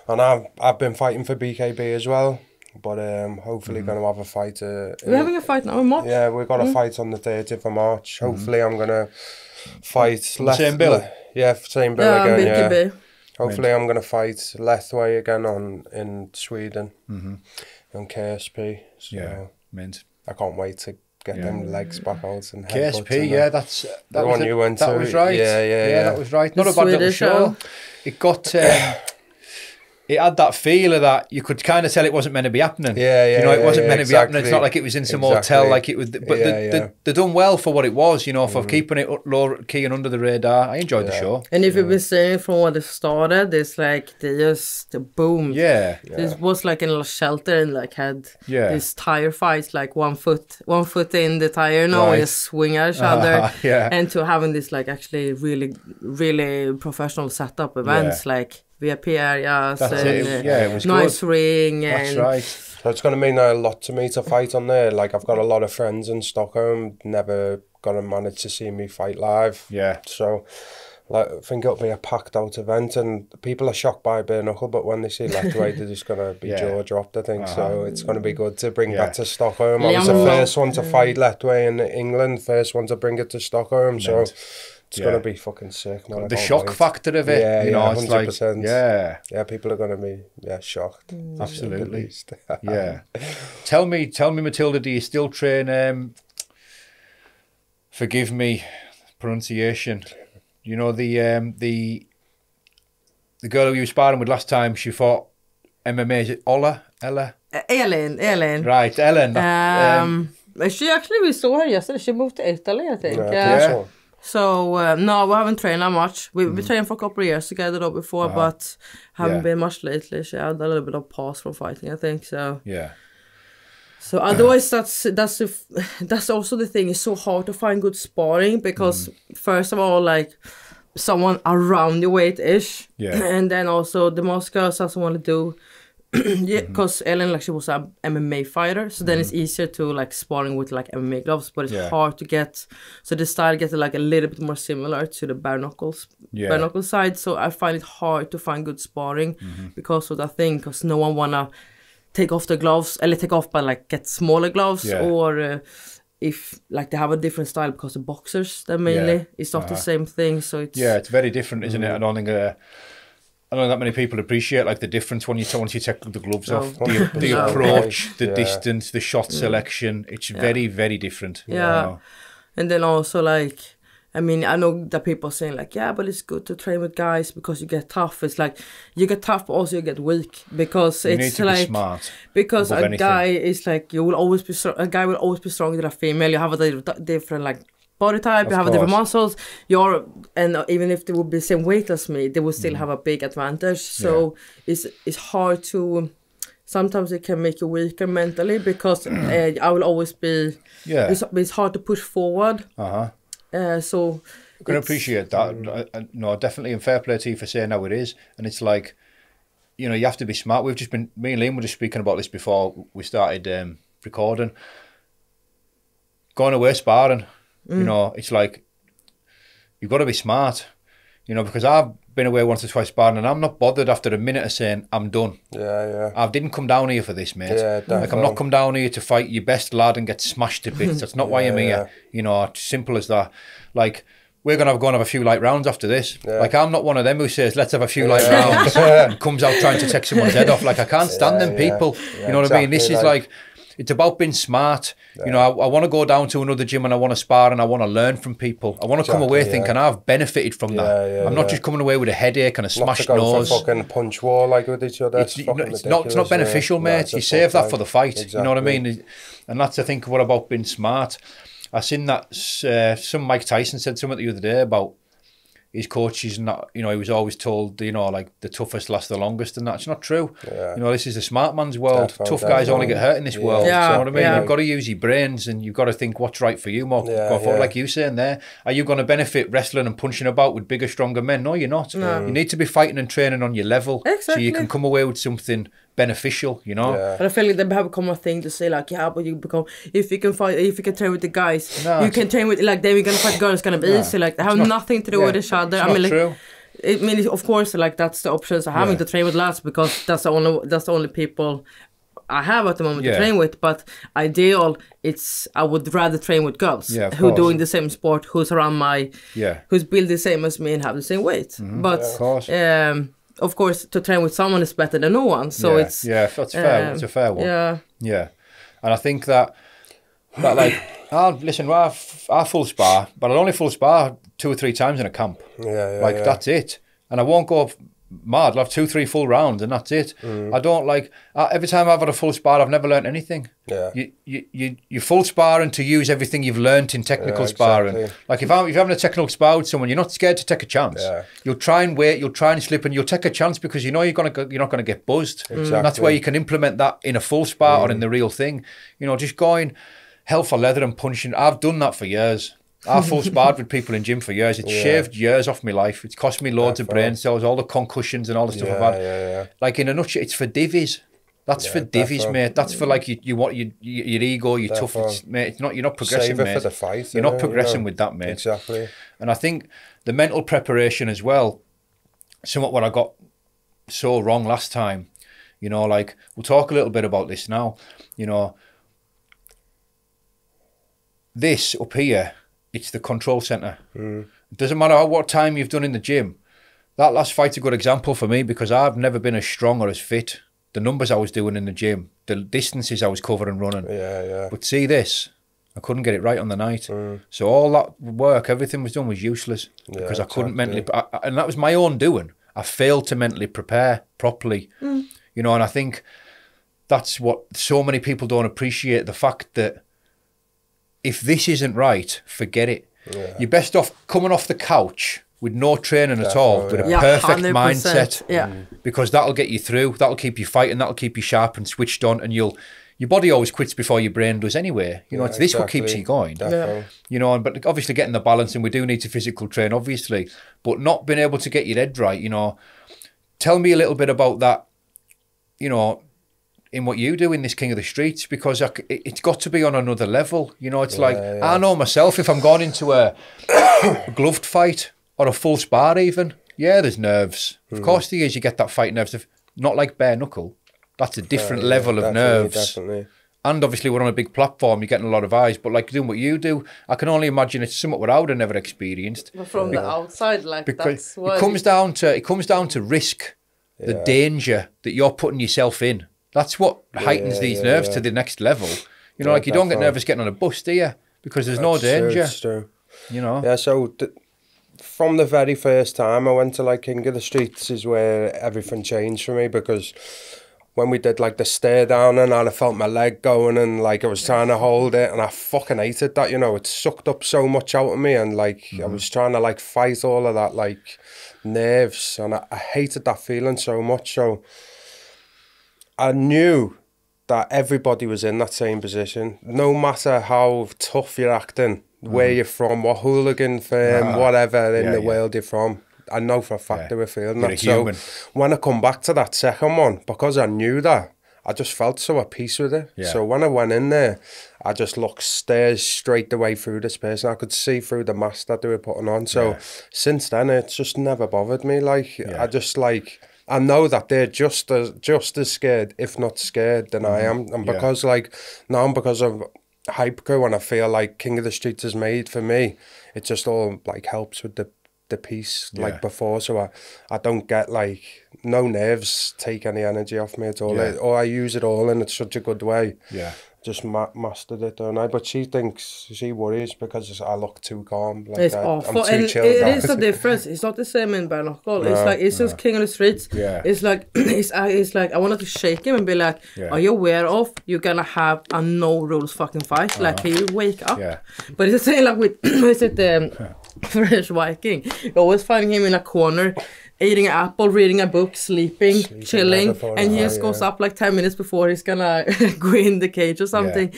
And I've been fighting for BKB as well, but hopefully going to have a fight. We're having a fight now in March. Yeah, we've got a fight on the 30th of March. Hopefully I'm going to fight same bill. Yeah, same bill again. BKB. Hopefully, I'm going to fight Lethway again in Sweden on KSP. So Yeah, mint. I can't wait to get them legs back out and KSP. Yeah, that the was one you went to. That was right. Yeah, that was right. Not a bad little show. It got. It had that feel of that you could kind of tell it wasn't meant to be happening. Yeah, you know, it wasn't meant to be happening. It's not like it was in some hotel, like it was. But they done well for what it was, you know, for keeping it low key and under the radar. I enjoyed the show. And if you've been saying from when it started, it's like they just boomed. Yeah. This was like in a shelter and like had these tire fights, like one foot in the tire, and just swing at each other. And to having this like actually really professional setup events like VIP areas and it was nice good. ring. That's and right. So it's going to mean a lot to me to fight on there. Like I've got a lot of friends in Stockholm, never going to manage to see me fight live. Yeah. So like, I think it'll be a packed out event, and people are shocked by bare knuckle, but when they see Lethway, they're just going to be jaw dropped, I think. So it's going to be good to bring that to Stockholm. I was the first one to fight Lethway in England, first one to bring it to Stockholm. So it's going to be fucking sick, man. The shock factor of it, you know, it's 100%. Like, yeah, people are going to be shocked. Absolutely. Yeah. Tell me, Matilda, do you still train? Forgive me, pronunciation. You know the girl who you were sparring with last time. She fought MMA. Is it Ella? Ellen. Right, Ellen. We saw her yesterday. She moved to Italy, I think. So no, we haven't trained that much. We've been training for a couple of years together though before, but haven't been much lately. She had a little bit of pause from fighting, I think. So So otherwise, that's also the thing. It's so hard to find good sparring because first of all, like someone around your weight-ish, and then also the most girls doesn't want to do. Because Ellen like she was an MMA fighter, so then it's easier to like sparring with like MMA gloves, but it's hard to get. So the style gets like a little bit more similar to the bare knuckle side. So I find it hard to find good sparring because of that thing. Because no one wanna take off the gloves, or take off but like get smaller gloves, or if like they have a different style because the boxers then mainly it's not the same thing. So it's very different, isn't it? I don't think I don't know that many people appreciate like the difference once you take the gloves off, the approach, the distance, the shot selection. It's very, very different. Yeah, and then also like, I mean, I know that people are saying like, but it's good to train with guys because you get tough. It's like you get tough, but also you get weak because you need to like be smart. Because a guy is like a guy will always be stronger than a female. You have a different like body type, you have different muscles, and even if they would be the same weight as me, they would still have a big advantage. So it's hard to, sometimes it can make you weaker mentally because I will always be, it's hard to push forward. So I can appreciate that. No, definitely, and fair play to you for saying how it is. And it's like, you know, you have to be smart. Me and Liam were just speaking about this before we started recording. Going away sparring, you know, it's like, you've got to be smart, you know, because I've been away once or twice sparring and I'm not bothered after a minute of saying, I'm done. I didn't come down here for this, mate. Like, I'm not come down here to fight your best lad and get smashed to bits. That's not why I'm here. You know, it's simple as that. Like, we're going to go and have a few light rounds after this. Like, I'm not one of them who says, let's have a few light rounds and comes out trying to take someone's head off. Like, I can't stand them people. You know what I mean? This is like, it's about being smart. You know, I want to go down to another gym and I want to spar and I want to learn from people. I want to come away thinking I've benefited from that. I'm not just coming away with a headache and a smashed nose. For fucking punch war like with each other. It's not beneficial, mate. You save that for the fight. Exactly. You know what I mean? And that's, I think, what about being smart. I seen that some Mike Tyson said something the other day about his coach is not, you know, he was always told, you know, like the toughest last the longest, and that's not true. You know, this is a smart man's world. Tough guys only get hurt in this world. You know what I mean? You've got to use your brains and you've got to think what's right for you more. Like you saying there, are you going to benefit wrestling and punching about with bigger, stronger men? No, you're not. You need to be fighting and training on your level so you can come away with something beneficial, you know. But I feel like they have become a thing to say like, but you become, if you can train with the guys, you can train with, like, then we're gonna fight girls, it's gonna be easy. Like, they have nothing to do with each other. I mean, like, true. I mean, of course, like, that's the options of having to train with lads because that's the only people I have at the moment to train with. But ideal, I would rather train with girls who are doing the same sport, who's around who's built the same as me and have the same weight. But of course, to train with someone is better than no one. So it's that's fair. It's a fair one. Yeah. And I think that like, listen, I full spar, but I'll only full spar 2 or 3 times in a camp. That's it. And I won't go mad. I'll have 2, 3 full rounds, and that's it. I don't like every time I've had a full spar, I've never learned anything. You full sparring to use everything you've learnt in technical sparring. Exactly. Like if you're having a technical spar with someone, you're not scared to take a chance. You'll try and wait, you'll try and slip, and you'll take a chance because you know you're not going to get buzzed. And that's where you can implement that in a full spar or in the real thing. You know, just going hell for leather and punching. I've done that for years. I've full sparred with people in gym for years. It's shaved years off my life. It's cost me loads of brain cells, all the concussions and all the stuff I've had. Like in a nutshell, it's for divvies. That's for divvies, mate. That's for like you want your ego, your tough, mate. You're not progressing, mate. For the fight, you're not progressing with that, mate. Exactly. And I think the mental preparation as well. Somewhat what I got so wrong last time. You know, like we'll talk a little bit about this now. You know, this up here. It's the control centre. It doesn't matter what time you've done in the gym. That last fight's a good example for me because I've never been as strong or as fit. The numbers I was doing in the gym, the distances I was covering running. But see this, I couldn't get it right on the night. So all that work, everything was done was useless because I couldn't mentally... and that was my own doing. I failed to mentally prepare properly. You know, and I think that's what so many people don't appreciate, the fact that if this isn't right, forget it. You're best off coming off the couch with no training at all, with a perfect 100%. Mindset, because that'll get you through. That'll keep you fighting. That'll keep you sharp and switched on. And your body always quits before your brain does anyway. You know, it's this what keeps you going. You know, but obviously getting the balance, and we do need to physical train, obviously, but not being able to get your head right. You know, tell me a little bit about that. You know, in what you do in this King of the Streets, because it's got to be on another level. You know, it's I know myself, if I'm going into a gloved fight or a full spar even, there's nerves. Of course there is, you get that fight nerves. Not like bare knuckle. That's a different level of nerves. Definitely. And obviously we're on a big platform, you're getting a lot of eyes, but like doing what you do, I can only imagine it's somewhat what I would have never experienced. But from the outside, like because that's what... It comes down to risk, the danger that you're putting yourself in. That's what heightens these nerves to the next level. You know, like you don't get nervous getting on a bus, do you? Because there's no danger. It's true. You know? Yeah, so from the very first time I went to like King of the Streets is where everything changed for me, because when we did like the stare down and I felt my leg going and like I was trying to hold it and I fucking hated that, you know, it sucked up so much out of me, and like I was trying to like fight all of that like nerves, and I hated that feeling so much. So I knew that everybody was in that same position, no matter how tough you're acting, where you're from, what hooligan firm, whatever in the world you're from. I know for a fact they were feeling that. So when I come back to that second one, because I knew that, I just felt so at peace with it. So when I went in there, I just stared straight away through this person. I could see through the mask that they were putting on. So since then, it's just never bothered me. Like I just like... I know that they're just as scared, if not scared, than I am. And because like now, because of Hype Crew, and I feel like King of the Streets is made for me, it just all like helps with the peace like before. So I don't get like, no nerves take any energy off me at all. Or I use it all in such a good way. Just mastered it, don't I? But she worries because I look too calm. Like it's awful, and it is the difference. It's not the same in bare knuckle. It's just King of the Streets. It's like it's like I wanted to shake him and be like, "Are you aware of you're gonna have a no rules fucking fight? Like, can you wake up?" But it's the same like with Fresh Viking. You always find him in a corner, eating an apple, reading a book, sleeping chilling, and he just goes up like 10 minutes before he's gonna go in the cage or something.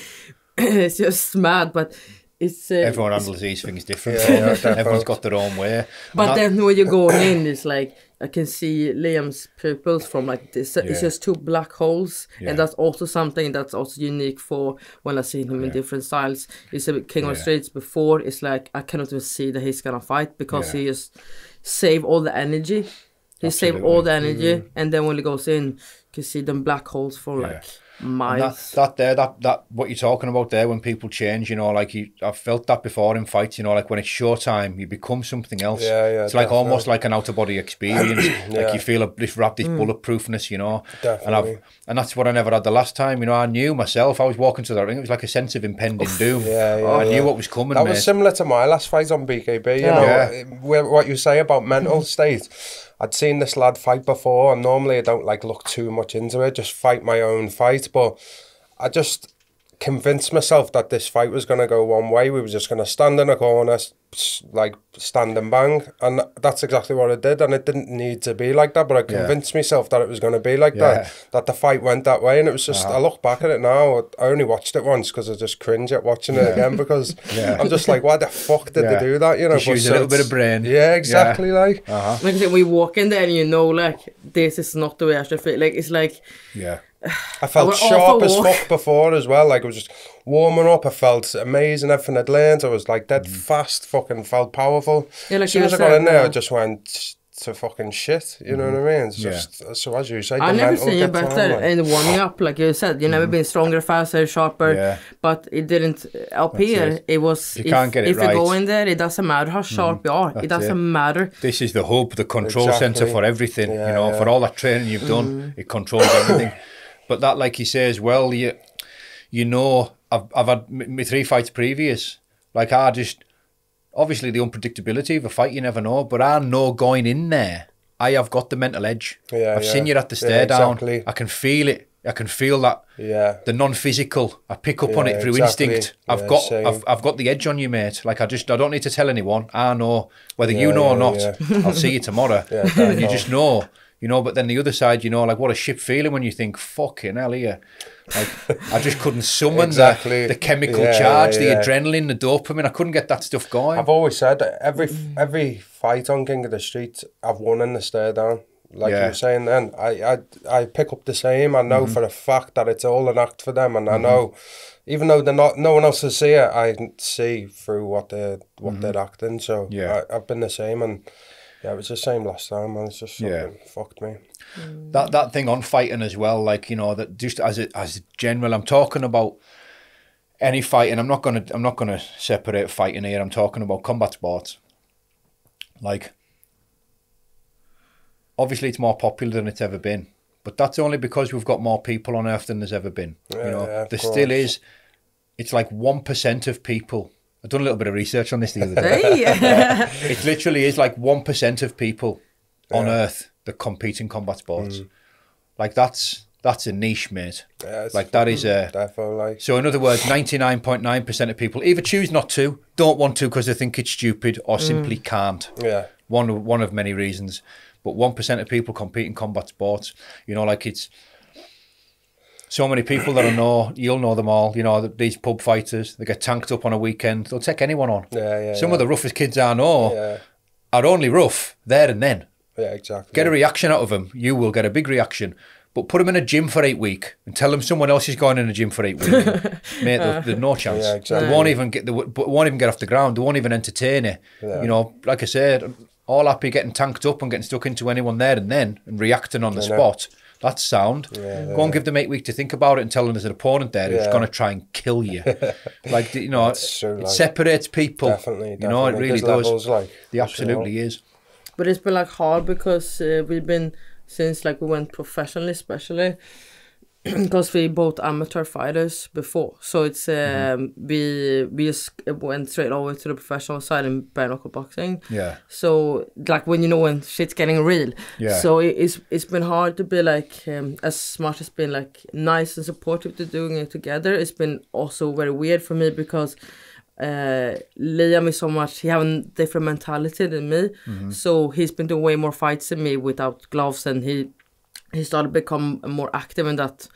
It's just mad, but it's... everyone handles these things different. Everyone's got their own way. But then when you're going in, it's like, I can see Liam's pupils from like this. It's just 2 black holes, and that's also something that's also unique for when I've seen him in different styles. He's a King of the Streets before. It's like I cannot even see that he's gonna fight because he just save all the energy. He saved all the energy, and then when he goes in, you can see them black holes for like miles. That what you're talking about there, when people change, you know, like I've felt that before in fights, you know, like when it's showtime, you become something else. It's like almost like an out of body experience. Like you feel this bulletproofness, you know. Definitely. And that's what I never had the last time. You know, I knew myself. I was walking to the ring. It was like a sense of impending doom. I knew what was coming. That was similar to my last fight on BKB. You know, what you say about mental state. I'd seen this lad fight before, and normally I don't like look too much into it, just fight my own fight, but I just convinced myself that this fight was going to go one way. We were just going to stand in a corner, like stand and bang, and that's exactly what it did, and it didn't need to be like that, but I convinced myself that it was going to be like that the fight went that way, and it was just, I look back at it now, I only watched it once because I just cringe at watching it again, because I'm just like, why the fuck did they do that, you know? Just use a little bit of brain. Yeah, exactly, like. Like I said, we walk in there and you know, like, this is not the way I should feel, like, it's like... I felt sharp as fuck before as well. Like, I was just warming up. I felt amazing. Everything I'd learned. I was like dead fast. Fucking felt powerful. Yeah, like as soon as I got in there, I just went to fucking shit. You know what I mean? It's just, so as you say, I never seen you better in warming up. Like you said, you never been stronger, faster, sharper. But it didn't up here. It was. You can't get it right. If you go in there, it doesn't matter how sharp you are. It doesn't matter. This is the hub, the control center for everything. You know, for all that training you've done, it controls everything. But that, like you say as well, you know, I've had my 3 fights previous. Like, I just, obviously the unpredictability of a fight, you never know. But I know going in there, I have got the mental edge. I've seen you at the stare down. I can feel it. I can feel that. The non-physical. I pick up on it through instinct. I've got the edge on you, mate. Like, I don't need to tell anyone. I know whether you know or not. I'll see you tomorrow. And you just know. You know, but then the other side, you know, like, what a shit feeling when you think, fucking hell here. Like, I just couldn't summon the chemical charge, the adrenaline, the dopamine. I couldn't get that stuff going. I've always said that every fight on King of the Street, I've won in the stare down. Like you were saying then, I pick up the same. I know for a fact that it's all an act for them, and I know, even though no one else will see it, I see through what they're acting. So I've been the same, and it was the same last time, man. It's just something fucked me. That thing on fighting as well, like, you know, that just as a general, I'm talking about any fighting. I'm not gonna separate fighting here. I'm talking about combat sports. Like, obviously it's more popular than it's ever been, but that's only because we've got more people on earth than there's ever been. You know, there still is. It's like 1% of people. I've done a little bit of research on this the other day. It literally is like 1% of people on earth that compete in combat sports. Like, that's a niche, mate. Like, that is a... Definitely. So in other words, 99.9% of people either choose not to, don't want to because they think it's stupid, or simply can't. One of many reasons. But 1% of people compete in combat sports. You know, like, it's... So many people that I know, you'll know them all, you know, these pub fighters, they get tanked up on a weekend, they'll take anyone on. Some of the roughest kids I know are only rough there and then. Yeah, exactly. Get a reaction out of them, you will get a big reaction. But put them in a gym for 8 weeks and tell them someone else is going in a gym for 8 weeks. Mate, there's no chance. Yeah, exactly. They won't even get off the ground, they won't even entertain it. You know, like I said, all happy getting tanked up and getting stuck into anyone there and then and reacting on the spot. That's sound. Go and give them 8 weeks to think about it and tell them there's an opponent there who's going to try and kill you. Like, you know, it separates people. Definitely. You know, it really does. Levels, like, it absolutely is. But it's been like hard because we've been, since like we went professionally, especially because we both amateur fighters before, so it's we just went straight over to the professional side in bare knuckle boxing. So like when shit's getting real. So it's been hard to be like as much as been like nice and supportive to doing it together. It's been also very weird for me because Liam is so much, he have a different mentality than me. So he's been doing way more fights than me without gloves, and he started to become more active in that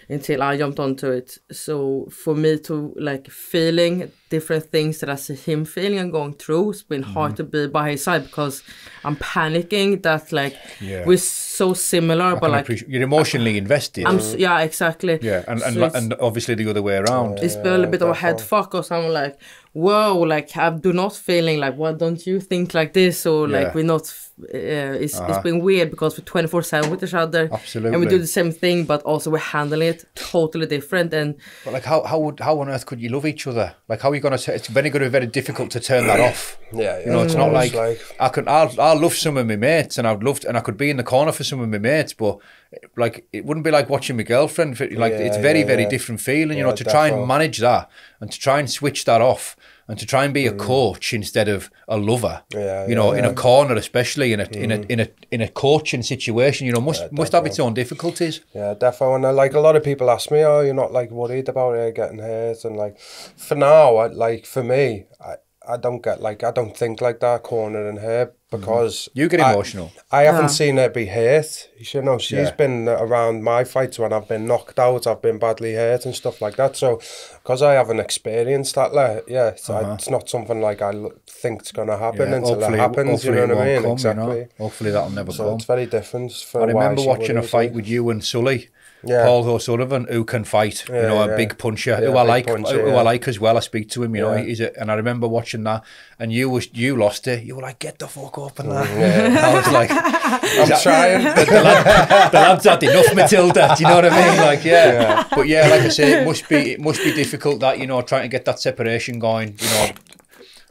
until I jumped onto it. So for me to like feeling different things that I see him feeling and going through. It's been hard to be by his side because I'm panicking that like we're so similar, but like you're emotionally invested. Yeah, exactly. Yeah, and obviously the other way around. It's been a little bit of a head fuck, or something like, whoa, like I do not feeling like, why don't you think like this, or like we're not. It's been weird because we're 24/7 with each other. Absolutely. And we do the same thing, but also we're handling it totally different. And but like how on earth could you love each other? Like how are you gonna? It's going to be very difficult to turn that off. Yeah, you know, it's not like I'll love some of my mates, and I could be in the corner for some of my mates, but like it wouldn't be like watching my girlfriend. Like it's very different feeling. You know, to try and manage that and to try and switch that off. And to try and be a coach instead of a lover, you know, in a corner, especially in a coaching situation, you know, must have its own difficulties. Yeah, definitely. And like a lot of people ask me, "Oh, you're not like worried about her getting hurt?" And like, for now, for me, I don't think like that, cornering her, because you get emotional. I haven't seen her be hurt. You know, she's been around my fights when I've been knocked out, I've been badly hurt and stuff like that. So, because I haven't experienced that, it's not something like I think it's going to happen until it happens. You know what I mean? Exactly. You know? Hopefully that'll never come. So it's very different. I remember watching a fight with you and Sully. Paul O'Sullivan, who can fight, you know, a big puncher, who I like as well. I speak to him, you know, and I remember watching that, and you lost it. You were like, get the fuck up and that. I was like, I'm trying. The lad's had enough, Matilda. Do you know what I mean? Like, but like I say, it must be difficult that, you know, trying to get that separation going. You know,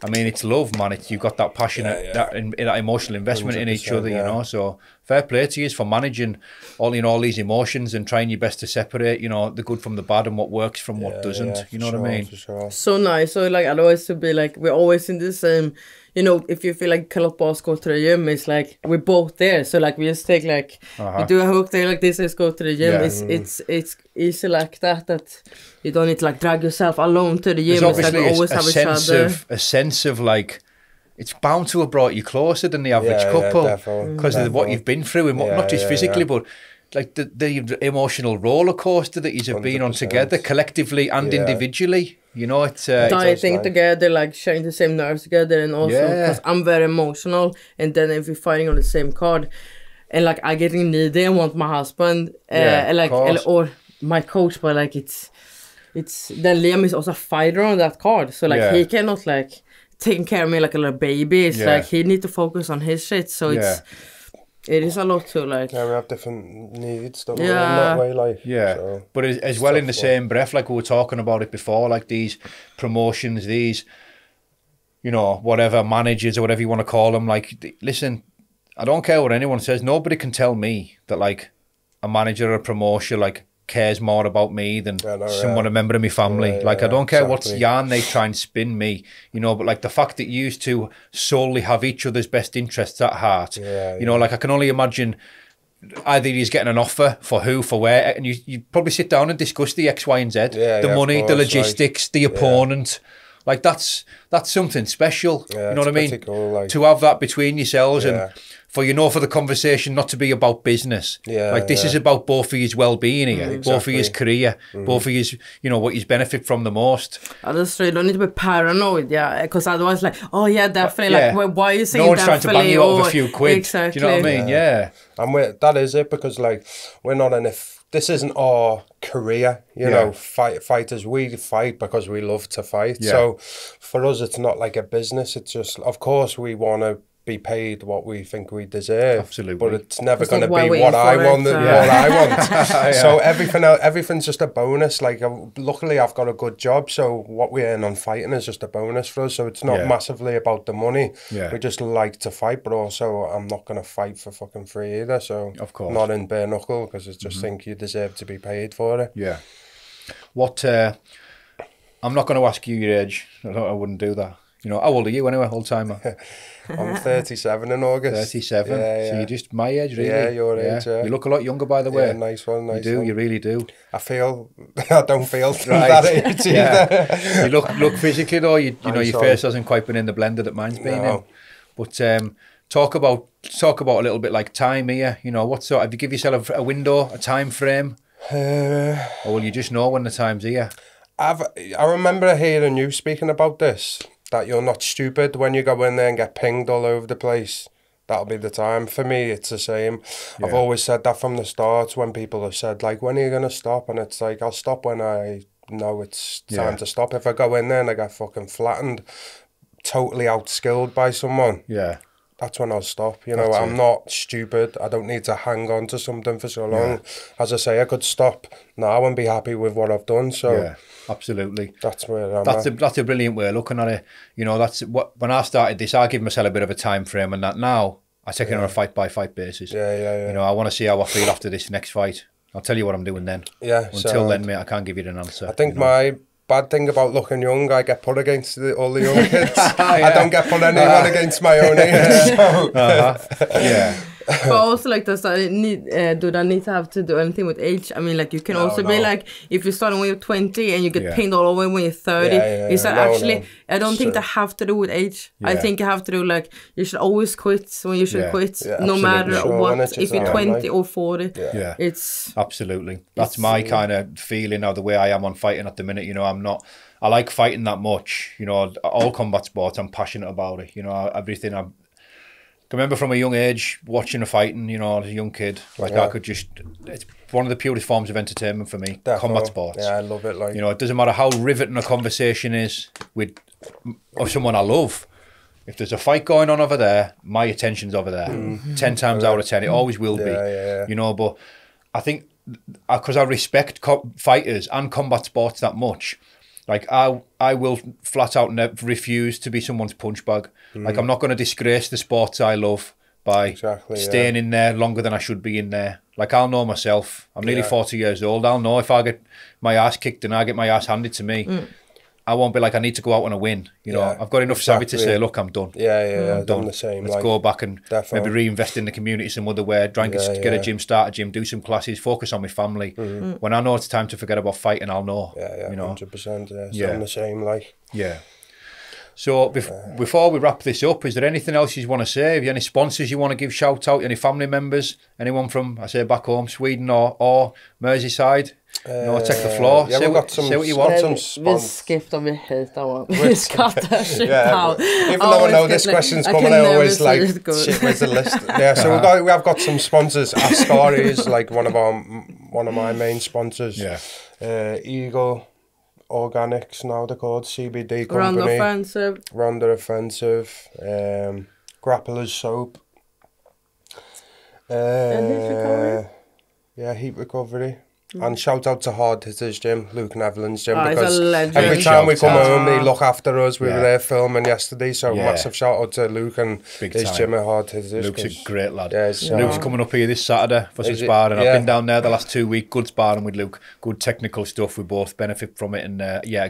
I mean, it's love, man. You've got that passionate, that emotional investment in each other, you know. So fair play to you for managing all these emotions and trying your best to separate, you know, the good from the bad and what works from what doesn't. You know what I mean? Sure. So nice. So like I'd always be like, we're always in the same. You know, if you feel like cannot boss go to the gym, it's like we're both there. So like we just take like we do a hook day like this, let's go to the gym. It's easy like that you don't need to like drag yourself alone to the gym. There's it's like we always have each other. A sense of like, it's bound to have brought you closer than the average couple because of what you've been through, and not just physically, but like the emotional roller coaster that you've been on together, collectively and individually. You know, it's dieting together, like sharing the same nerves together, and also because I'm very emotional, and then if we're fighting on the same card, and like I getting needy and want my husband, or my coach, but like it's then Liam is also a fighter on that card, so like he cannot like taking care of me like a little baby. It's like he need to focus on his shit, so it is a lot to like. Yeah, we have different needs, don't we? In that way, like. Yeah, so but as well in the same breath, like we were talking about it before, like these promotions, these, you know, whatever managers or whatever you want to call them. Like, listen, I don't care what anyone says. Nobody can tell me that like a manager or a promoter like cares more about me than someone, a member of my family. Like, I don't care what yarn they try and spin me, you know, but like the fact that you used to solely have each other's best interests at heart, you know, like I can only imagine either he's getting an offer for who, for where, and you probably sit down and discuss the X, Y, and Z, the money, the logistics, the opponent. Like that's something special, you know what I mean? Cool, like, to have that between yourselves and for the conversation not to be about business. Like this is about both of his well-being here, both of his career, both of his, you know, what he's benefit from the most. That's true. You don't need to be paranoid, because otherwise, like, oh yeah, definitely. Like, why are you saying no one's definitely? Trying to bang you out of a few quid. Exactly. Do you know what I mean? And that is it, because like we're not in this isn't our career, you know, fighters, we fight because we love to fight. So for us, it's not like a business. It's just, of course, we want to be paid what we think we deserve. Absolutely. But it's never going to be what I want. What I want. So everything's just a bonus. Like, luckily, I've got a good job, so what we earn on fighting is just a bonus for us. So it's not massively about the money. We just like to fight, but also I'm not going to fight for fucking free either. So of course, not in bare knuckle, because I just think you deserve to be paid for it. Yeah. What? I'm not going to ask you your age. I wouldn't do that. You know, how old are you anyway, old timer? I'm 37 in August. 37? So you're just my age, really? Yeah, your age, You look a lot younger, by the way. Yeah, nice one, nice You do, one. you really do. I don't feel that age either. You look physically, though, you know, your face hasn't quite been in the blender that mine's been in. But talk about a little bit like time here. You know, have you give yourself a window, a time frame? Or will you just know when the time's here? I remember hearing you speaking about this, that you're not stupid when you go in there and get pinged all over the place. That'll be the time. For me, it's the same. Yeah. I've always said that from the start when people have said, like, when are you going to stop? And it's like, I'll stop when I know it's time to stop. If I go in there and I get fucking flattened, totally outskilled by someone, that's when I'll stop. You know, I'm not stupid. I don't need to hang on to something for so long. As I say, I could stop now and be happy with what I've done. So absolutely. That's where I'm at. That's a brilliant way of looking at it. You know, that's what, when I started this, I give myself a bit of a time frame, and that now I take it on a fight by fight basis. You know, I want to see how I feel after this next fight. I'll tell you what I'm doing then. Until then, mate, I can't give you an answer. I think my bad thing about looking young, I get put against all the young kids. I don't get put anyone against my own age. So. But also, like, do that need to have to do anything with age? I mean, like, you can also be like, if you're starting when you're 20 and you get pinned all over when you're 30, is that actually? I don't think that have to do with age. I think you have to do, like, you should always quit when you should quit, no matter what. If you're 20 or 40, it's absolutely. That's my kind of feeling now. The way I am on fighting at the minute, you know, I like fighting that much. You know, all combat sports, I'm passionate about it. You know, everything. I remember from a young age watching a fighting, you know, as a young kid, like I could just, it's one of the purest forms of entertainment for me, combat sports. Yeah, I love it. Like, you know, it doesn't matter how riveting a conversation is with someone I love. If there's a fight going on over there, my attention's over there. 10 times out of 10, it always will be. You know, but I think, because I respect fighters and combat sports that much, like, I will flat out refuse to be someone's punch bag. Like, I'm not going to disgrace the sports I love by staying in there longer than I should be in there. Like, I'll know myself. I'm nearly 40 years old. I'll know if I get my ass kicked and I get my ass handed to me, I won't be like, I need to go out on a win. You know, I've got enough savvy to say, look, I'm done. I'm done. The same. Let's go back and maybe reinvest in the community some other way, try and get a gym, start a gym, do some classes, focus on my family. When I know it's time to forget about fighting, I'll know. You know? 100%. So I'm the same, like. So before we wrap this up, is there anything else you want to say? Have you any sponsors you want to give shout out? Any family members? Anyone from, I say, back home, Sweden or Merseyside? No, take the floor. Say what you want. Vi skiftar, vi hatar one. Vi skrattar shit out. Even though I know this question's coming, I always like, shit, where's the list? So we have got some sponsors. Ascari is like one of my main sponsors. Eagle Organics, now they're called, CBD company. Ronda Offensive. Grapplers Soap. And Heat Recovery. Heat Recovery. And shout out to Hard Hitters Gym, Luke Nevlin's gym, because every time we come home, they look after us. We were there filming yesterday, so massive shout out to Luke and his gym at Hard Hitters. Luke's a great lad. Yeah, Luke's coming up here this Saturday for some sparring. I've been down there the last 2 weeks, good sparring with Luke, good technical stuff. We both benefit from it, and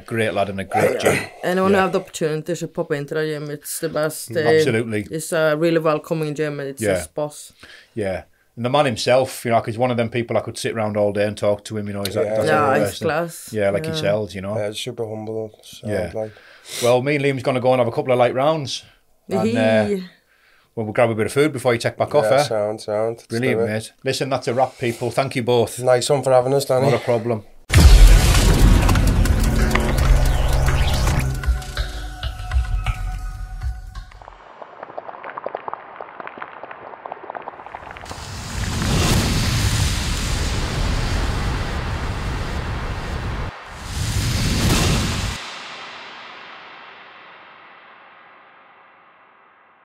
great lad and a great gym. Anyone who have the opportunity to pop into the gym, it's the best. Absolutely. It's a really welcoming gym, and it's a boss. And the man himself, you know, because one of them people I could sit around all day and talk to him, you know. He's he's class. Like he sells, you know. Yeah, super humble. Like. Well, me and Liam's going to go and have a couple of light rounds. And we'll grab a bit of food before you take back off, Sound. Brilliant, mate. Listen, that's a wrap, people. Thank you both. Nice one for having us, Danny. Not a problem.